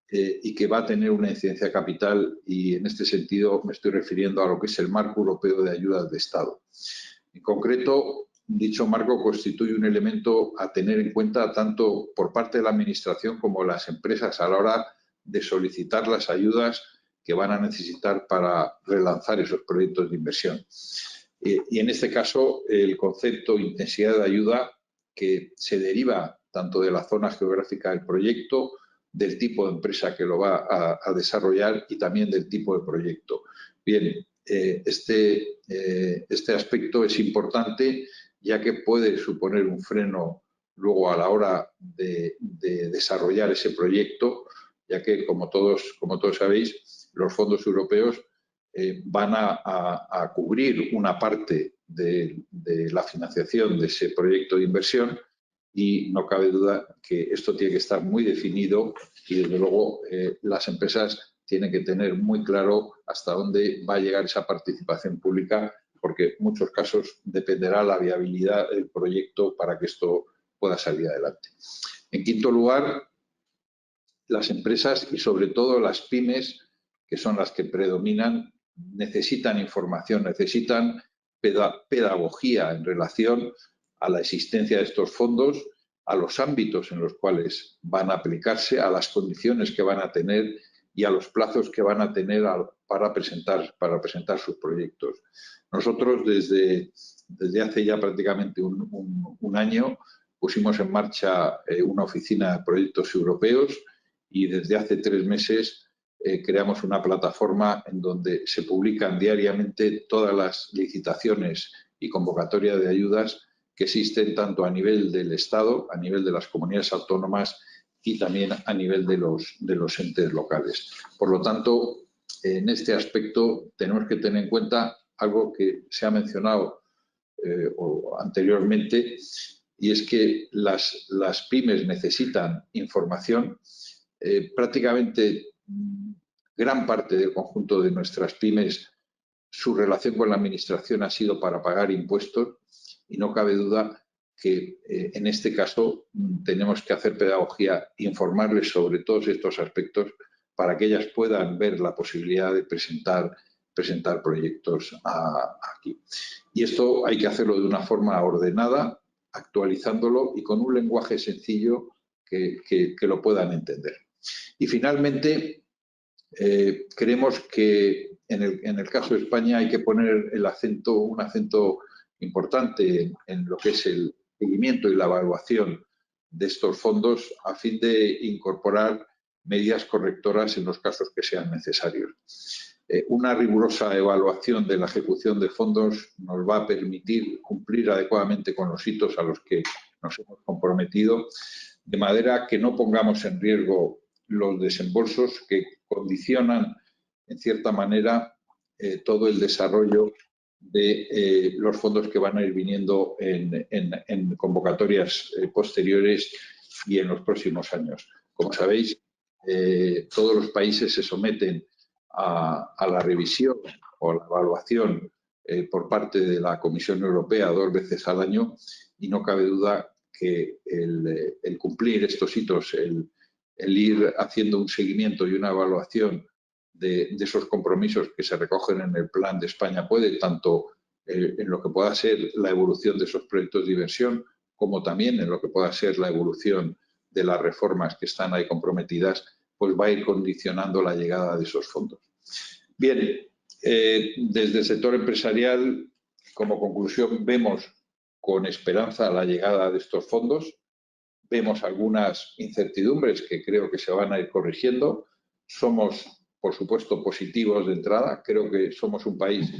y que va a tener una incidencia capital, y en este sentido me estoy refiriendo a lo que es el Marco Europeo de Ayudas de Estado. En concreto, dicho marco constituye un elemento a tener en cuenta tanto por parte de la Administración como de las empresas a la hora de solicitar las ayudas que van a necesitar para relanzar esos proyectos de inversión. Y en este caso, el concepto intensidad de ayuda, que se deriva tanto de la zona geográfica del proyecto, del tipo de empresa que lo va a desarrollar y también del tipo de proyecto. Bien, este aspecto es importante, ya que puede suponer un freno luego a la hora de desarrollar ese proyecto, ya que, como todos sabéis, los fondos europeos van a cubrir una parte de la financiación de ese proyecto de inversión, y no cabe duda que esto tiene que estar muy definido y, desde luego, las empresas tienen que tener muy claro hasta dónde va a llegar esa participación pública, porque en muchos casos dependerá la viabilidad del proyecto para que esto pueda salir adelante. En quinto lugar, las empresas y, sobre todo, las pymes, que son las que predominan, necesitan información, necesitan pedagogía en relación a la existencia de estos fondos, a los ámbitos en los cuales van a aplicarse, a las condiciones que van a tener y a los plazos que van a tener para presentar sus proyectos. Nosotros, desde hace ya prácticamente un año, pusimos en marcha una oficina de proyectos europeos y desde hace 3 meses creamos una plataforma en donde se publican diariamente todas las licitaciones y convocatorias de ayudas que existen tanto a nivel del Estado, a nivel de las comunidades autónomas y también a nivel de los entes locales. Por lo tanto, en este aspecto tenemos que tener en cuenta algo que se ha mencionado anteriormente, y es que las pymes necesitan información. Prácticamente gran parte del conjunto de nuestras pymes, su relación con la Administración ha sido para pagar impuestos, y no cabe duda que en este caso tenemos que hacer pedagogía, informarles sobre todos estos aspectos para que ellas puedan ver la posibilidad de presentar proyectos aquí. Y esto hay que hacerlo de una forma ordenada, actualizándolo y con un lenguaje sencillo que lo puedan entender. Y finalmente, creemos que en el caso de España hay que poner un acento importante en lo que es el seguimiento y la evaluación de estos fondos a fin de incorporar medidas correctoras en los casos que sean necesarios. Una rigurosa evaluación de la ejecución de fondos nos va a permitir cumplir adecuadamente con los hitos a los que nos hemos comprometido, de manera que no pongamos en riesgo los desembolsos que condicionan, en cierta manera, todo el desarrollo de los fondos que van a ir viniendo en convocatorias posteriores y en los próximos años. Como sabéis, todos los países se someten a la revisión o la evaluación por parte de la Comisión Europea 2 veces al año y no cabe duda que el cumplir estos hitos, el ir haciendo un seguimiento y una evaluación de esos compromisos que se recogen en el Plan de España puede, tanto en lo que pueda ser la evolución de esos proyectos de inversión, como también en lo que pueda ser la evolución de las reformas que están ahí comprometidas, pues va a ir condicionando la llegada de esos fondos. Bien, desde el sector empresarial, como conclusión, vemos con esperanza la llegada de estos fondos. Vemos algunas incertidumbres que creo que se van a ir corrigiendo. Somos, por supuesto, positivos de entrada. Creo que somos un país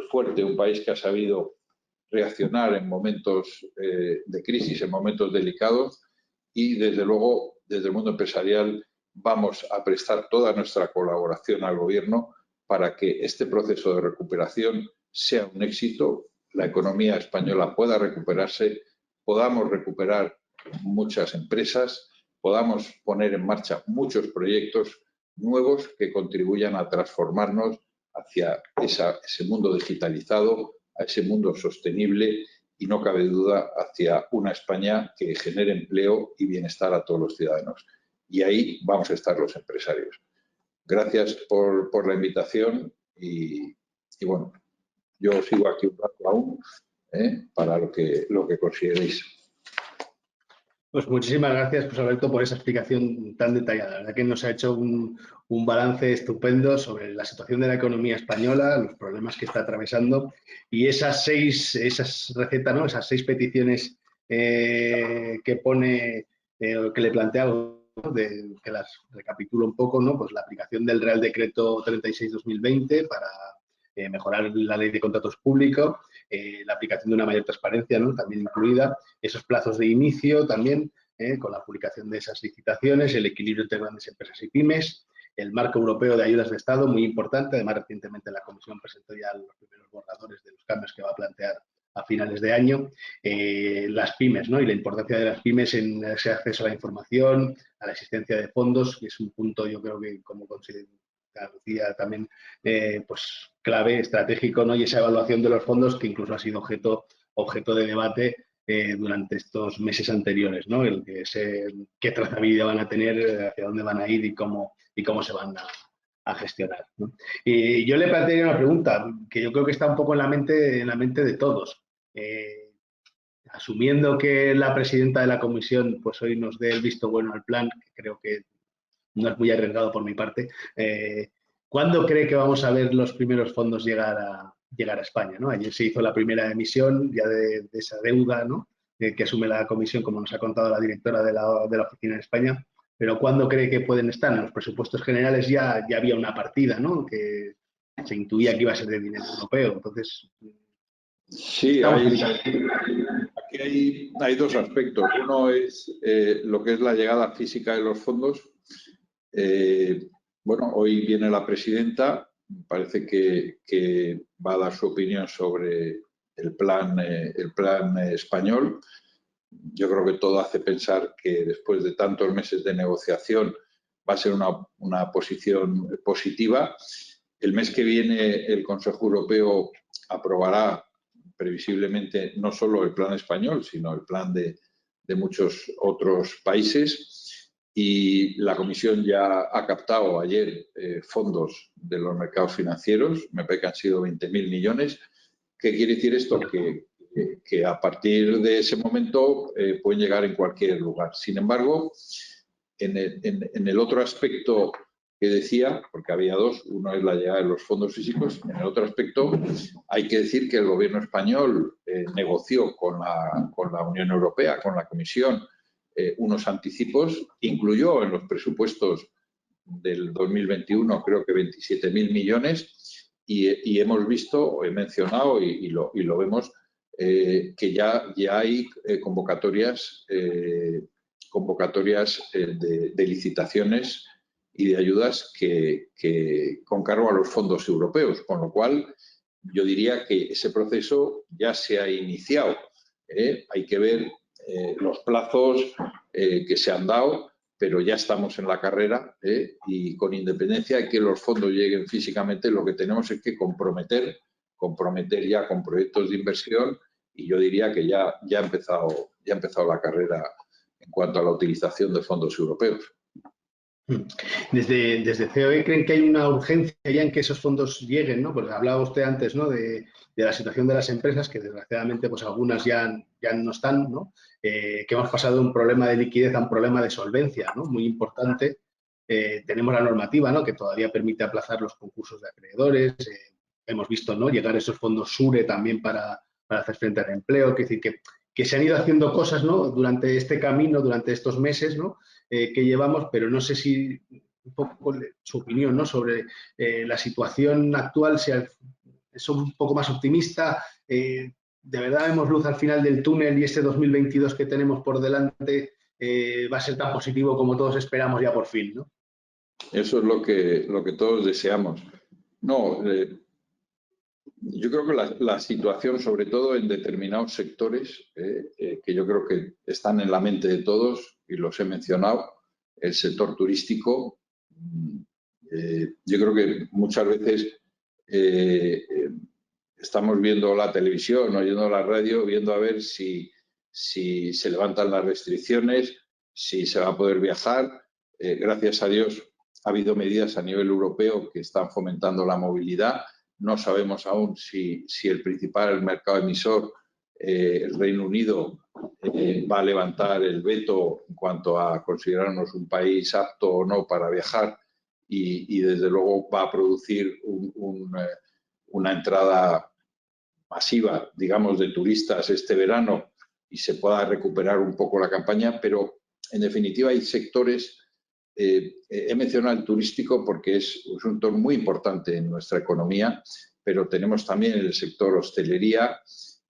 fuerte, un país que ha sabido reaccionar en momentos de crisis, en momentos delicados y, desde luego, desde el mundo empresarial vamos a prestar toda nuestra colaboración al Gobierno para que este proceso de recuperación sea un éxito, la economía española pueda recuperarse, podamos recuperar muchas empresas, podamos poner en marcha muchos proyectos nuevos que contribuyan a transformarnos hacia ese mundo digitalizado, a ese mundo sostenible y, no cabe duda, hacia una España que genere empleo y bienestar a todos los ciudadanos. Y ahí vamos a estar los empresarios. Gracias por la invitación y bueno, yo sigo aquí un rato aún para lo que consideréis. Pues muchísimas gracias, José Alberto, por esa explicación tan detallada. La verdad que nos ha hecho un balance estupendo sobre la situación de la economía española, los problemas que está atravesando y esas recetas, ¿no? Esas 6 peticiones que pone, que le plantea, ¿no? Que las recapitulo un poco, ¿no? Pues la aplicación del Real Decreto 36/2020 para mejorar la ley de contratos públicos, la aplicación de una mayor transparencia, ¿no? También incluida, esos plazos de inicio también, con la publicación de esas licitaciones, el equilibrio entre grandes empresas y pymes, el marco europeo de ayudas de Estado, muy importante. Además, recientemente la Comisión presentó ya los primeros borradores de los cambios que va a plantear a finales de año, las pymes, ¿no? Y la importancia de las pymes en ese acceso a la información, a la existencia de fondos, que es un punto, yo creo que como decía también, pues clave, estratégico, ¿no? Y esa evaluación de los fondos que incluso ha sido objeto de debate durante estos meses anteriores, ¿no? Qué trazabilidad van a tener, hacia dónde van a ir y cómo se van a gestionar, ¿no? Y yo le plantearía una pregunta que yo creo que está un poco en la mente de todos. Asumiendo que la presidenta de la comisión pues hoy nos dé el visto bueno al plan, que creo que no es muy arriesgado por mi parte, ¿cuándo cree que vamos a ver los primeros fondos llegar a España, ¿no? Ayer se hizo la primera emisión ya de esa deuda, ¿no? Que asume la comisión, como nos ha contado la directora de la oficina en España, pero ¿cuándo cree que pueden estar? En los presupuestos generales ya había una partida, ¿no? Que se intuía que iba a ser de dinero europeo, entonces... Sí, aquí hay 2 aspectos. Uno es lo que es la llegada física de los fondos. Bueno, hoy viene la presidenta, parece que va a dar su opinión sobre el plan español. Yo creo que todo hace pensar que después de tantos meses de negociación va a ser una posición positiva. El mes que viene el Consejo Europeo aprobará previsiblemente no solo el plan español, sino el plan de muchos otros países. Y la Comisión ya ha captado ayer fondos de los mercados financieros, me parece que han sido 20.000 millones. ¿Qué quiere decir esto? Que que a partir de ese momento pueden llegar en cualquier lugar. Sin embargo, en el otro aspecto que decía, porque había dos, uno es la llegada de los fondos físicos, en el otro aspecto hay que decir que el gobierno español negoció con la Unión Europea, con la Comisión, unos anticipos, incluyó en los presupuestos del 2021 creo que 27.000 millones y hemos visto, he mencionado y lo vemos, que ya hay convocatorias de licitaciones y de ayudas que con cargo a los fondos europeos, con lo cual yo diría que ese proceso ya se ha iniciado. Hay que ver los plazos que se han dado, pero ya estamos en la carrera y con independencia de que los fondos lleguen físicamente, lo que tenemos es que comprometer ya con proyectos de inversión y yo diría que ya ha empezado la carrera en cuanto a la utilización de fondos europeos. Desde COE, ¿creen que hay una urgencia ya en que esos fondos lleguen, ¿no? Porque hablaba usted antes, ¿no?, de la situación de las empresas, que desgraciadamente pues algunas ya no están, ¿no? Que hemos pasado de un problema de liquidez a un problema de solvencia, ¿no?, muy importante. Tenemos la normativa, ¿no?, que todavía permite aplazar los concursos de acreedores. Hemos visto, ¿no?, llegar esos fondos SURE también para hacer frente al empleo. Es decir, que se han ido haciendo cosas, ¿no?, durante este camino, durante estos meses, ¿no?, que llevamos, pero no sé si un poco su opinión, ¿no?, sobre la situación actual, es un poco más optimista. ¿De verdad vemos luz al final del túnel y este 2022 que tenemos por delante va a ser tan positivo como todos esperamos ya por fin, ¿no? Eso es lo que todos deseamos. No, yo creo que la situación, sobre todo en determinados sectores, que yo creo que están en la mente de todos y los he mencionado, el sector turístico, yo creo que muchas veces estamos viendo la televisión, oyendo la radio, viendo a ver si se levantan las restricciones, si se va a poder viajar. Gracias a Dios ha habido medidas a nivel europeo que están fomentando la movilidad. No sabemos aún si el principal mercado emisor, el Reino Unido, va a levantar el veto en cuanto a considerarnos un país apto o no para viajar y desde luego va a producir una entrada masiva, digamos, de turistas este verano y se pueda recuperar un poco la campaña, pero en definitiva hay sectores. He mencionado el turístico porque es un sector muy importante en nuestra economía, pero tenemos también el sector hostelería,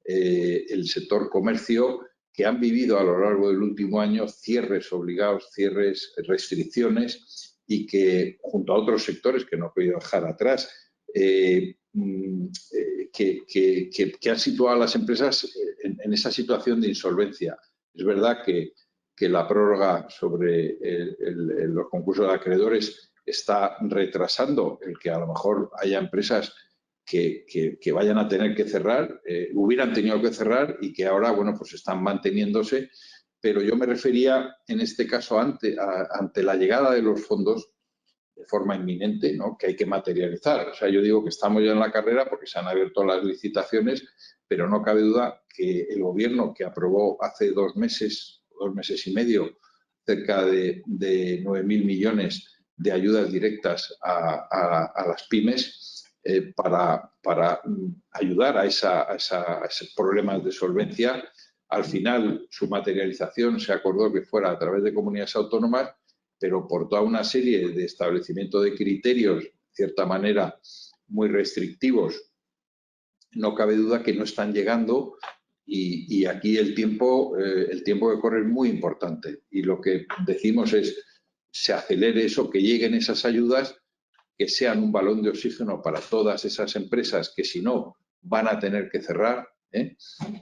el sector comercio, que han vivido a lo largo del último año cierres obligados, cierres, restricciones y que junto a otros sectores que no he podido dejar atrás, que han situado a las empresas en esa situación de insolvencia. Es verdad que la prórroga sobre los concursos de acreedores está retrasando el que a lo mejor haya empresas que vayan a tener que cerrar, hubieran tenido que cerrar y que ahora, bueno, pues están manteniéndose. Pero yo me refería en este caso ante la llegada de los fondos de forma inminente, ¿no?, que hay que materializar. O sea, yo digo que estamos ya en la carrera porque se han abierto las licitaciones, pero no cabe duda que el Gobierno, que aprobó hace 2 meses y medio, cerca de 9.000 millones de ayudas directas a las pymes para ayudar a esos problemas de solvencia. Al final, su materialización se acordó que fuera a través de comunidades autónomas, pero por toda una serie de establecimiento de criterios, de cierta manera, muy restrictivos, no cabe duda que no están llegando y aquí el tiempo que corre es muy importante. Y lo que decimos es se acelere eso, que lleguen esas ayudas, que sean un balón de oxígeno para todas esas empresas que si no van a tener que cerrar,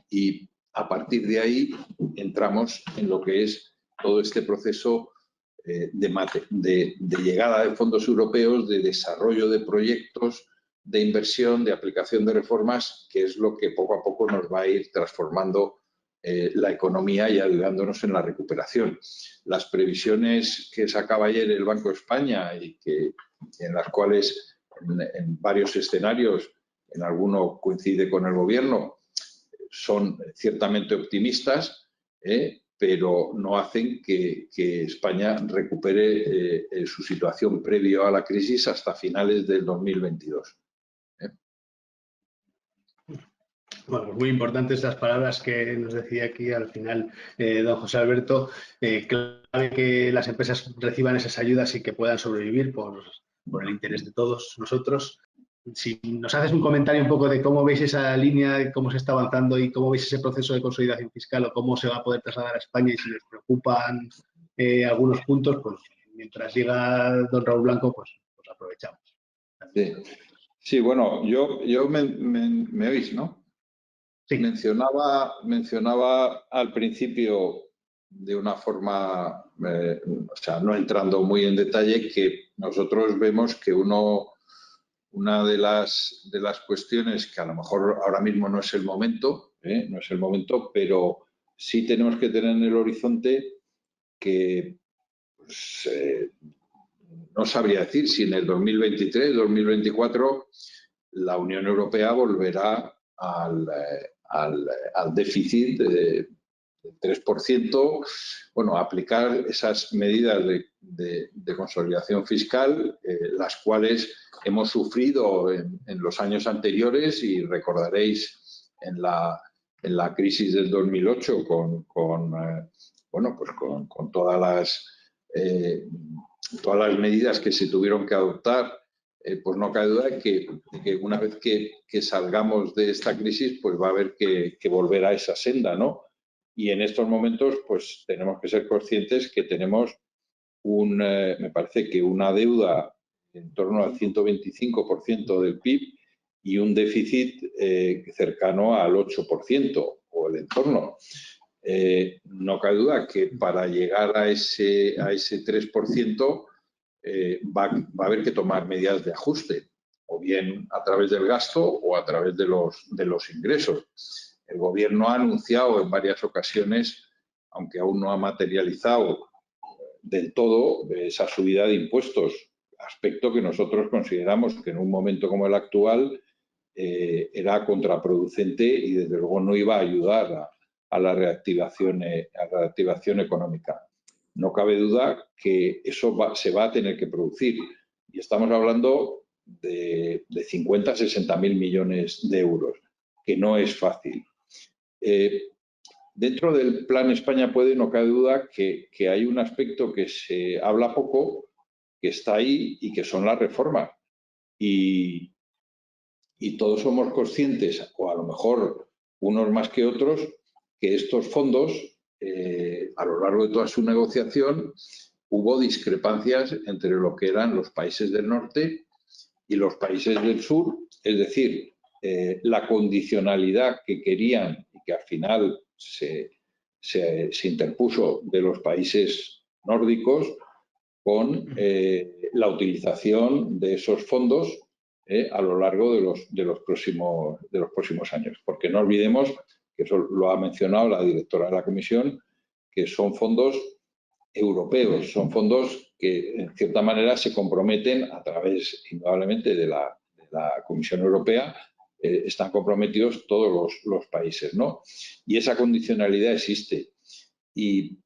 y a partir de ahí entramos en lo que es todo este proceso de llegada de fondos europeos, de desarrollo de proyectos, de inversión, de aplicación de reformas, que es lo que poco a poco nos va a ir transformando la economía y ayudándonos en la recuperación. Las previsiones que sacaba ayer el Banco de España y en las cuales en varios escenarios, en alguno coincide con el Gobierno, son ciertamente optimistas, pero no hacen que España recupere su situación previo a la crisis hasta finales del 2022. Bueno, pues muy importantes las palabras que nos decía aquí al final don José Alberto. Clave que las empresas reciban esas ayudas y que puedan sobrevivir por el interés de todos nosotros. Si nos haces un comentario un poco de cómo veis esa línea, cómo se está avanzando y cómo veis ese proceso de consolidación fiscal o cómo se va a poder trasladar a España y si les preocupan algunos puntos, pues mientras llega don Raúl Blanco, pues aprovechamos. Sí, bueno, yo me oís, ¿no? Sí. Mencionaba al principio de una forma, o sea, no entrando muy en detalle, que nosotros vemos que una de las cuestiones que a lo mejor ahora mismo no es el momento, pero sí tenemos que tener en el horizonte que pues, no sabría decir si en el 2023, 2024 la Unión Europea volverá al déficit del 3%, bueno, aplicar esas medidas de consolidación fiscal, las cuales hemos sufrido en los años anteriores, y recordaréis en la crisis del 2008 con todas las medidas que se tuvieron que adoptar. Pues no cabe duda de que una vez que salgamos de esta crisis, pues va a haber que volver a esa senda, ¿no? Y en estos momentos, pues tenemos que ser conscientes que tenemos me parece que una deuda en torno al 125% del PIB y un déficit cercano al 8% o el entorno. No cabe duda que para llegar a ese 3%, va a haber que tomar medidas de ajuste, o bien a través del gasto o a través de los ingresos. El Gobierno ha anunciado en varias ocasiones, aunque aún no ha materializado del todo, esa subida de impuestos, aspecto que nosotros consideramos que en un momento como el actual era contraproducente y desde luego no iba a ayudar a la reactivación económica. No cabe duda que eso se va a tener que producir, y estamos hablando de 50 a 60 mil millones de euros, que no es fácil. Dentro del Plan España Puede, no cabe duda que hay un aspecto que se habla poco, que está ahí, y que son las reformas. Y todos somos conscientes, o a lo mejor unos más que otros, que estos fondos, a lo largo de toda su negociación, hubo discrepancias entre lo que eran los países del norte y los países del sur. Es decir, la condicionalidad que querían y que al final se interpuso de los países nórdicos con la utilización de esos fondos a lo largo de los próximos años. Porque no olvidemos, que eso lo ha mencionado la directora de la Comisión, que son fondos europeos, son fondos que en cierta manera se comprometen a través, indudablemente, de la Comisión Europea. Están comprometidos todos los países, ¿no? Y esa condicionalidad existe. ¿Y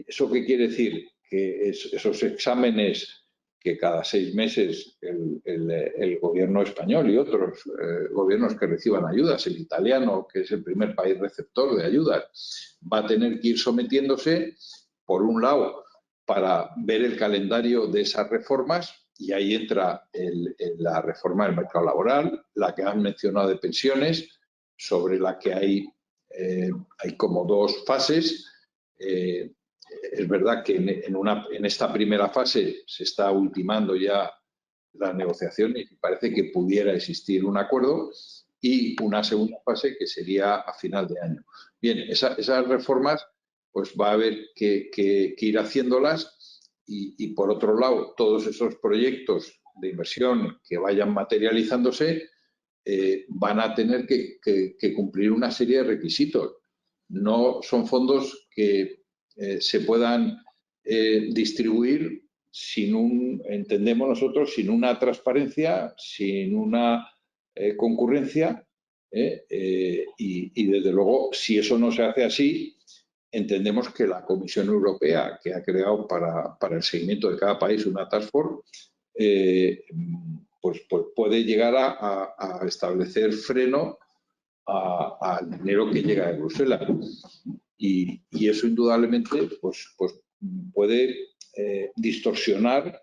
eso qué quiere decir? Que esos exámenes que cada 6 meses el gobierno español y otros gobiernos que reciban ayudas, el italiano, que es el primer país receptor de ayudas, va a tener que ir sometiéndose, por un lado, para ver el calendario de esas reformas, y ahí entra la reforma del mercado laboral, la que han mencionado de pensiones, sobre la que hay como 2 fases. Es verdad que en esta primera fase se está ultimando ya la negociación y parece que pudiera existir un acuerdo, y una segunda fase que sería a final de año. Bien, esas reformas pues va a haber que ir haciéndolas, y por otro lado, todos esos proyectos de inversión que vayan materializándose van a tener que cumplir una serie de requisitos. No son fondos que se puedan distribuir entendemos nosotros, sin una transparencia, sin una concurrencia, Y desde luego, si eso no se hace así, entendemos que la Comisión Europea, que ha creado para el seguimiento de cada país una task force, pues puede llegar a establecer freno al dinero que llega de Bruselas. Y eso indudablemente pues puede distorsionar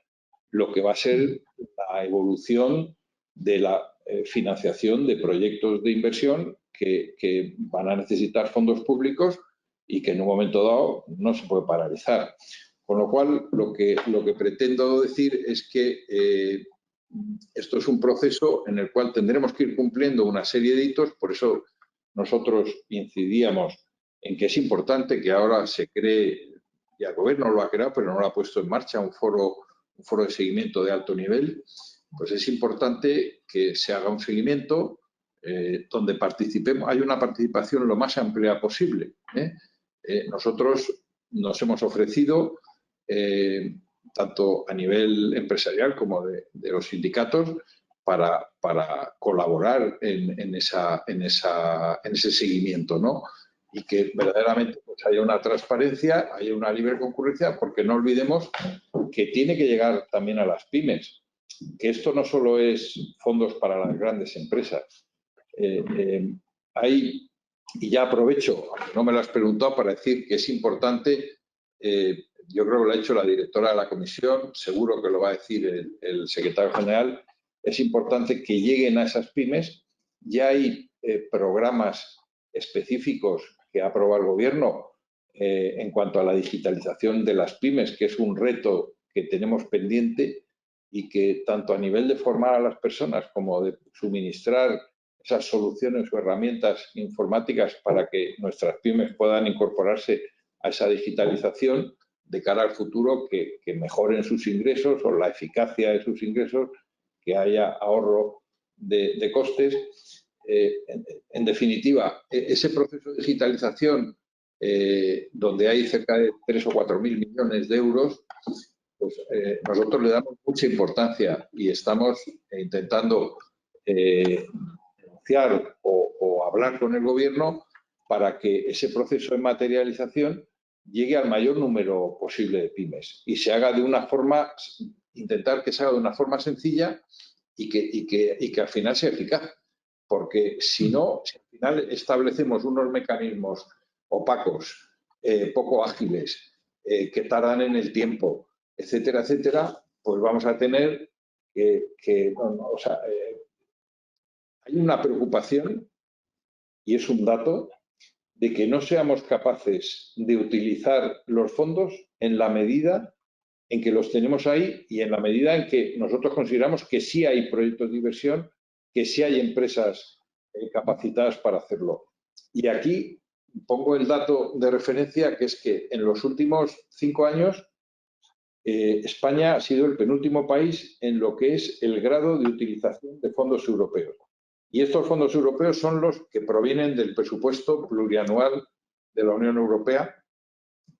lo que va a ser la evolución de la financiación de proyectos de inversión que van a necesitar fondos públicos y que en un momento dado no se puede paralizar. Con lo cual, lo que pretendo decir es que esto es un proceso en el cual tendremos que ir cumpliendo una serie de hitos. Por eso nosotros incidíamos en que es importante que ahora se cree, y el Gobierno lo ha creado, pero no lo ha puesto en marcha, un foro de seguimiento de alto nivel. Pues es importante que se haga un seguimiento donde participemos, hay una participación lo más amplia posible. Nosotros nos hemos ofrecido, tanto a nivel empresarial como de los sindicatos, para colaborar en ese seguimiento, ¿no? Y que verdaderamente pues, haya una transparencia, haya una libre concurrencia, porque no olvidemos que tiene que llegar también a las pymes, que esto no solo es fondos para las grandes empresas. Hay, y ya aprovecho, aunque no me lo has preguntado, para decir que es importante, yo creo que lo ha hecho la directora de la comisión, seguro que lo va a decir el secretario general, es importante que lleguen a esas pymes. Ya hay programas específicos que ha aprobado el Gobierno en cuanto a la digitalización de las pymes, que es un reto que tenemos pendiente y que tanto a nivel de formar a las personas como de suministrar esas soluciones o herramientas informáticas para que nuestras pymes puedan incorporarse a esa digitalización de cara al futuro, que mejoren sus ingresos o la eficacia de sus ingresos, que haya ahorro de costes. En definitiva, ese proceso de digitalización, donde hay cerca de 3 o 4 mil millones de euros, pues nosotros le damos mucha importancia y estamos intentando denunciar o hablar con el Gobierno para que ese proceso de materialización llegue al mayor número posible de pymes y se haga de una forma, intentar que se haga de una forma sencilla y que al final sea eficaz. Porque si no, si al final establecemos unos mecanismos opacos, poco ágiles, que tardan en el tiempo, etcétera, etcétera, pues vamos a tener hay una preocupación, y es un dato, de que no seamos capaces de utilizar los fondos en la medida en que los tenemos ahí y en la medida en que nosotros consideramos que sí hay proyectos de inversión, que sí hay empresas capacitadas para hacerlo. Y aquí pongo el dato de referencia, que es que en los últimos 5 años España ha sido el penúltimo país en lo que es el grado de utilización de fondos europeos. Y estos fondos europeos son los que provienen del presupuesto plurianual de la Unión Europea,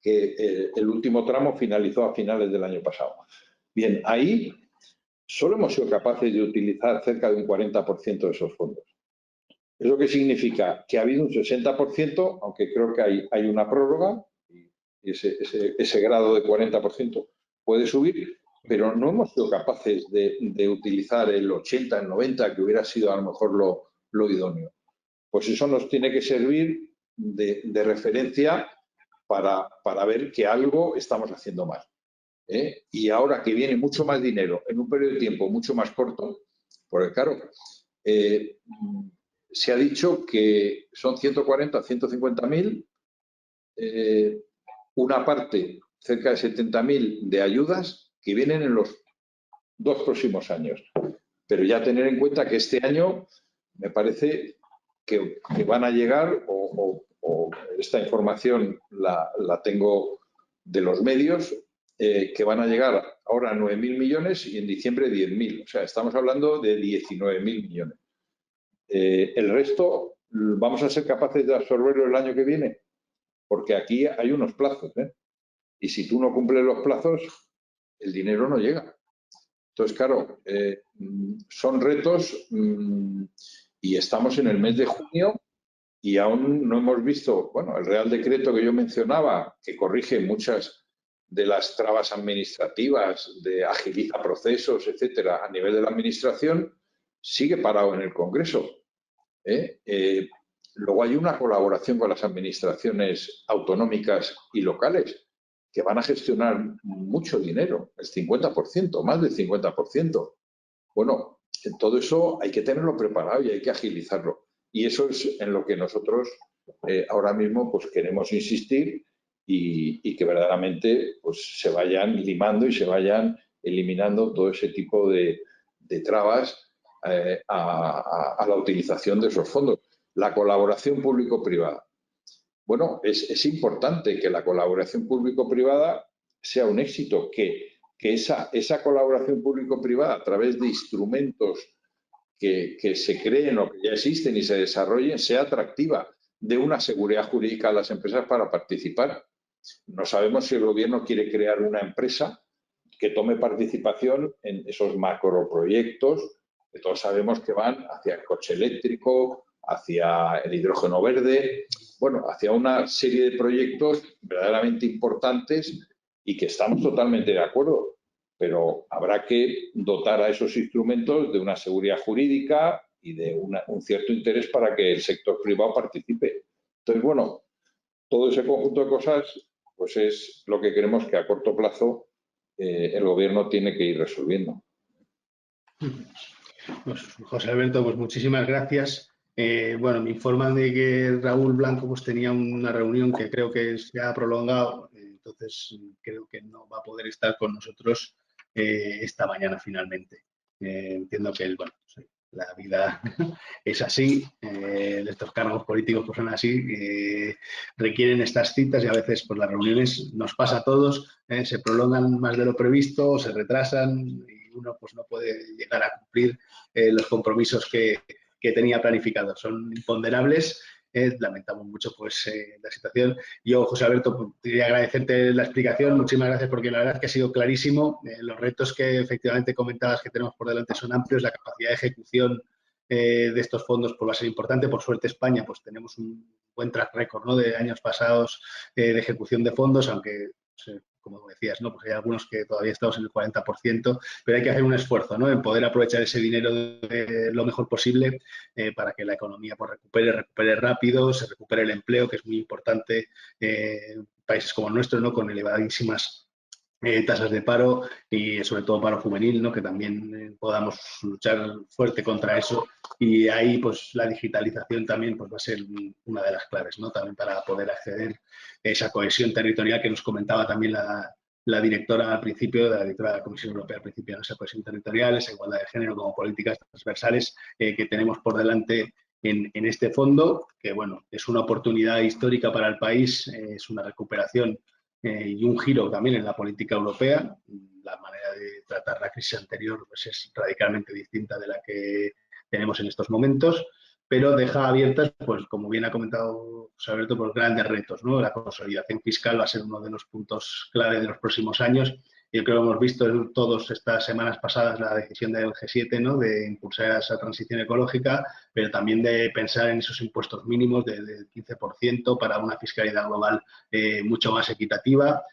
que el último tramo finalizó a finales del año pasado. Bien, ahí solo hemos sido capaces de utilizar cerca de un 40% de esos fondos. ¿Eso qué significa? Que ha habido un 60%, aunque creo que hay una prórroga, y ese grado de 40% puede subir, pero no hemos sido capaces de utilizar el 80, el 90, que hubiera sido a lo mejor lo idóneo. Pues eso nos tiene que servir de referencia para ver que algo estamos haciendo mal. Y ahora que viene mucho más dinero en un periodo de tiempo mucho más corto, porque claro, se ha dicho que son 140 a 150.000, una parte, cerca de 70.000 de ayudas que vienen en los 2 próximos años. Pero ya tener en cuenta que este año me parece que van a llegar, o esta información la tengo de los medios, que van a llegar ahora a 9.000 millones y en diciembre 10.000. O sea, estamos hablando de 19.000 millones. El resto, ¿vamos a ser capaces de absorberlo el año que viene? Porque aquí hay unos plazos, y si tú no cumples los plazos, el dinero no llega. Entonces, claro, son retos Y estamos en el mes de junio y aún no hemos visto, bueno, el Real Decreto que yo mencionaba, que corrige muchas de las trabas administrativas, agiliza procesos, etcétera, a nivel de la Administración, sigue parado en el Congreso. Luego hay una colaboración con las administraciones autonómicas y locales que van a gestionar mucho dinero, el 50%, más del 50%. Bueno, todo eso hay que tenerlo preparado y hay que agilizarlo. Y eso es en lo que nosotros ahora mismo pues queremos insistir y que verdaderamente pues se vayan limando y se vayan eliminando todo ese tipo de trabas a la utilización de esos fondos. La colaboración público-privada. Bueno, es importante que la colaboración público-privada sea un éxito, que esa colaboración público-privada a través de instrumentos que se creen o que ya existen y se desarrollen sea atractiva, de una seguridad jurídica a las empresas para participar. No sabemos si el gobierno quiere crear una empresa que tome participación en esos macroproyectos que todos sabemos que van hacia el coche eléctrico, hacia el hidrógeno verde, bueno, hacia una serie de proyectos verdaderamente importantes y que estamos totalmente de acuerdo, pero habrá que dotar a esos instrumentos de una seguridad jurídica y de un cierto interés para que el sector privado participe. Entonces, bueno, todo ese conjunto de cosas pues es lo que queremos que a corto plazo el gobierno tiene que ir resolviendo. Pues, José Alberto, pues muchísimas gracias. Bueno, me informan de que Raúl Blanco pues tenía una reunión que creo que se ha prolongado, entonces creo que no va a poder estar con nosotros esta mañana finalmente. Entiendo que bueno, la vida es así, estos cargos políticos pues son así, requieren estas citas y a veces pues las reuniones nos pasa a todos, se prolongan más de lo previsto, se retrasan y uno pues no puede llegar a cumplir los compromisos que tenía planificados. Son imponderables. Lamentamos mucho pues la situación. Yo, José Alberto, quería agradecerte la explicación. Muchísimas gracias porque la verdad es que ha sido clarísimo. Los retos que efectivamente comentabas que tenemos por delante son amplios. La capacidad de ejecución de estos fondos pues va a ser importante. Por suerte España pues tenemos un buen track record, ¿no?, de años pasados de ejecución de fondos, aunque como decías, ¿no?, pues hay algunos que todavía estamos en el 40%, pero hay que hacer un esfuerzo, ¿no?, en poder aprovechar ese dinero lo mejor posible para que la economía pues recupere rápido, se recupere el empleo, que es muy importante en países como el nuestro, ¿no?, con elevadísimas tasas de paro y sobre todo paro juvenil, ¿no?, que también podamos luchar fuerte contra eso, y ahí pues la digitalización también pues va a ser una de las claves, ¿no?, también para poder acceder a esa cohesión territorial que nos comentaba también la directora al principio, la directora de la Comisión Europea al principio, ¿no?, esa cohesión territorial, esa igualdad de género como políticas transversales que tenemos por delante en este fondo, que bueno, es una oportunidad histórica para el país, es una recuperación y un giro también en la política europea. La manera de tratar la crisis anterior pues es radicalmente distinta de la que tenemos en estos momentos, pero deja abiertas, pues como bien ha comentado José Alberto, pues grandes retos, ¿no? La consolidación fiscal va a ser uno de los puntos clave de los próximos años. Yo creo que hemos visto todos estas semanas pasadas la decisión del G7, ¿no?, de impulsar esa transición ecológica, pero también de pensar en esos impuestos mínimos del 15% para una fiscalidad global mucho más equitativa.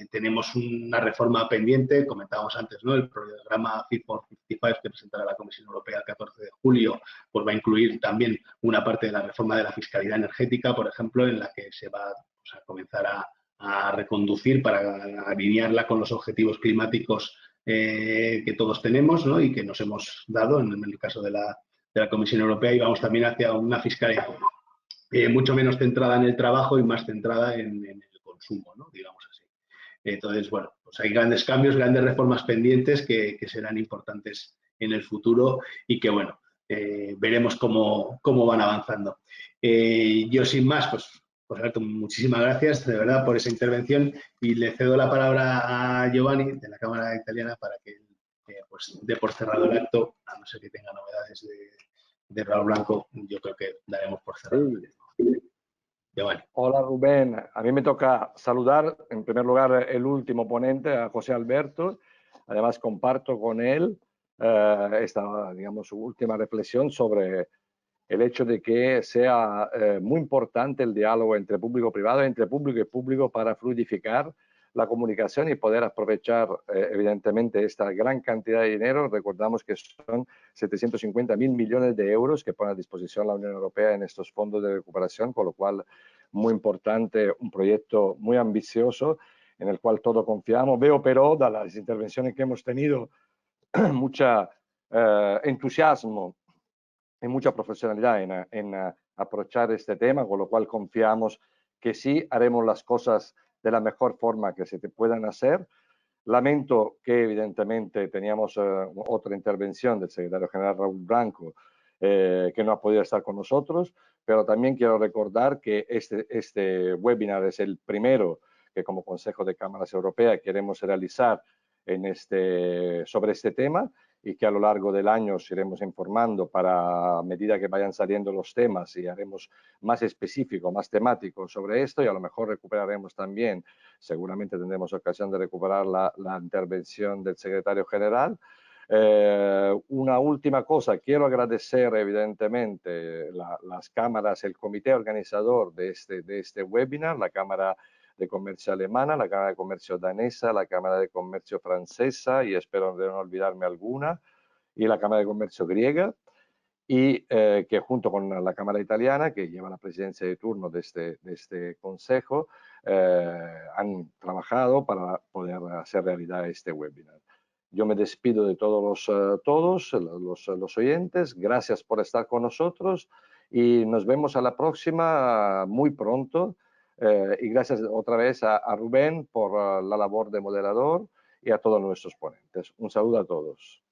Tenemos una reforma pendiente, comentábamos antes, ¿no?, el programa Fit for 55 que presentará la Comisión Europea el 14 de julio, pues va a incluir también una parte de la reforma de la fiscalidad energética, por ejemplo, en la que se va pues, a comenzar a reconducir para alinearla con los objetivos climáticos que todos tenemos, ¿no?, y que nos hemos dado en el caso de la Comisión Europea, y vamos también hacia una fiscalidad mucho menos centrada en el trabajo y más centrada en el consumo, ¿no?, digamos así. Entonces, bueno, pues hay grandes cambios, grandes reformas pendientes que serán importantes en el futuro y que, bueno, veremos cómo van avanzando. Yo, sin más, pues Alberto, muchísimas gracias, de verdad, por esa intervención, y le cedo la palabra a Giovanni, de la Cámara Italiana, para que pues dé por cerrado el acto, a no ser que tenga novedades de Raúl Blanco. Yo creo que daremos por cerrado. Sí. Giovanni. Hola Rubén, a mí me toca saludar en primer lugar el último ponente, a José Alberto. Además comparto con él esta, digamos, última reflexión sobre el hecho de que sea muy importante el diálogo entre público y privado, entre público y público, para fluidificar la comunicación y poder aprovechar evidentemente esta gran cantidad de dinero. Recordamos que son 750.000 millones de euros que pone a disposición la Unión Europea en estos fondos de recuperación, con lo cual muy importante, un proyecto muy ambicioso en el cual todos confiamos. Veo pero, de las intervenciones que hemos tenido, mucha entusiasmo y mucha profesionalidad en aprovechar este tema, con lo cual confiamos que sí haremos las cosas de la mejor forma que se puedan hacer. Lamento que evidentemente teníamos otra intervención del secretario general Raúl Blanco, que no ha podido estar con nosotros, pero también quiero recordar que este webinar es el primero que como Consejo de Cámaras Europeas queremos realizar sobre este tema, y que a lo largo del año os iremos informando a medida que vayan saliendo los temas, y haremos más específico, más temático sobre esto, y a lo mejor recuperaremos también, seguramente tendremos ocasión de recuperar la intervención del secretario general. Una última cosa, quiero agradecer evidentemente las cámaras, el comité organizador de este webinar, la Cámara de Comercio alemana, la Cámara de Comercio danesa, la Cámara de Comercio francesa, y espero no olvidarme alguna, y la Cámara de Comercio griega, y que junto con la Cámara italiana, que lleva la presidencia de turno de este consejo, han trabajado para poder hacer realidad este webinar. Yo me despido de todos los oyentes. Gracias por estar con nosotros y nos vemos a la próxima muy pronto. Y gracias otra vez a Rubén por la labor de moderador y a todos nuestros ponentes. Un saludo a todos.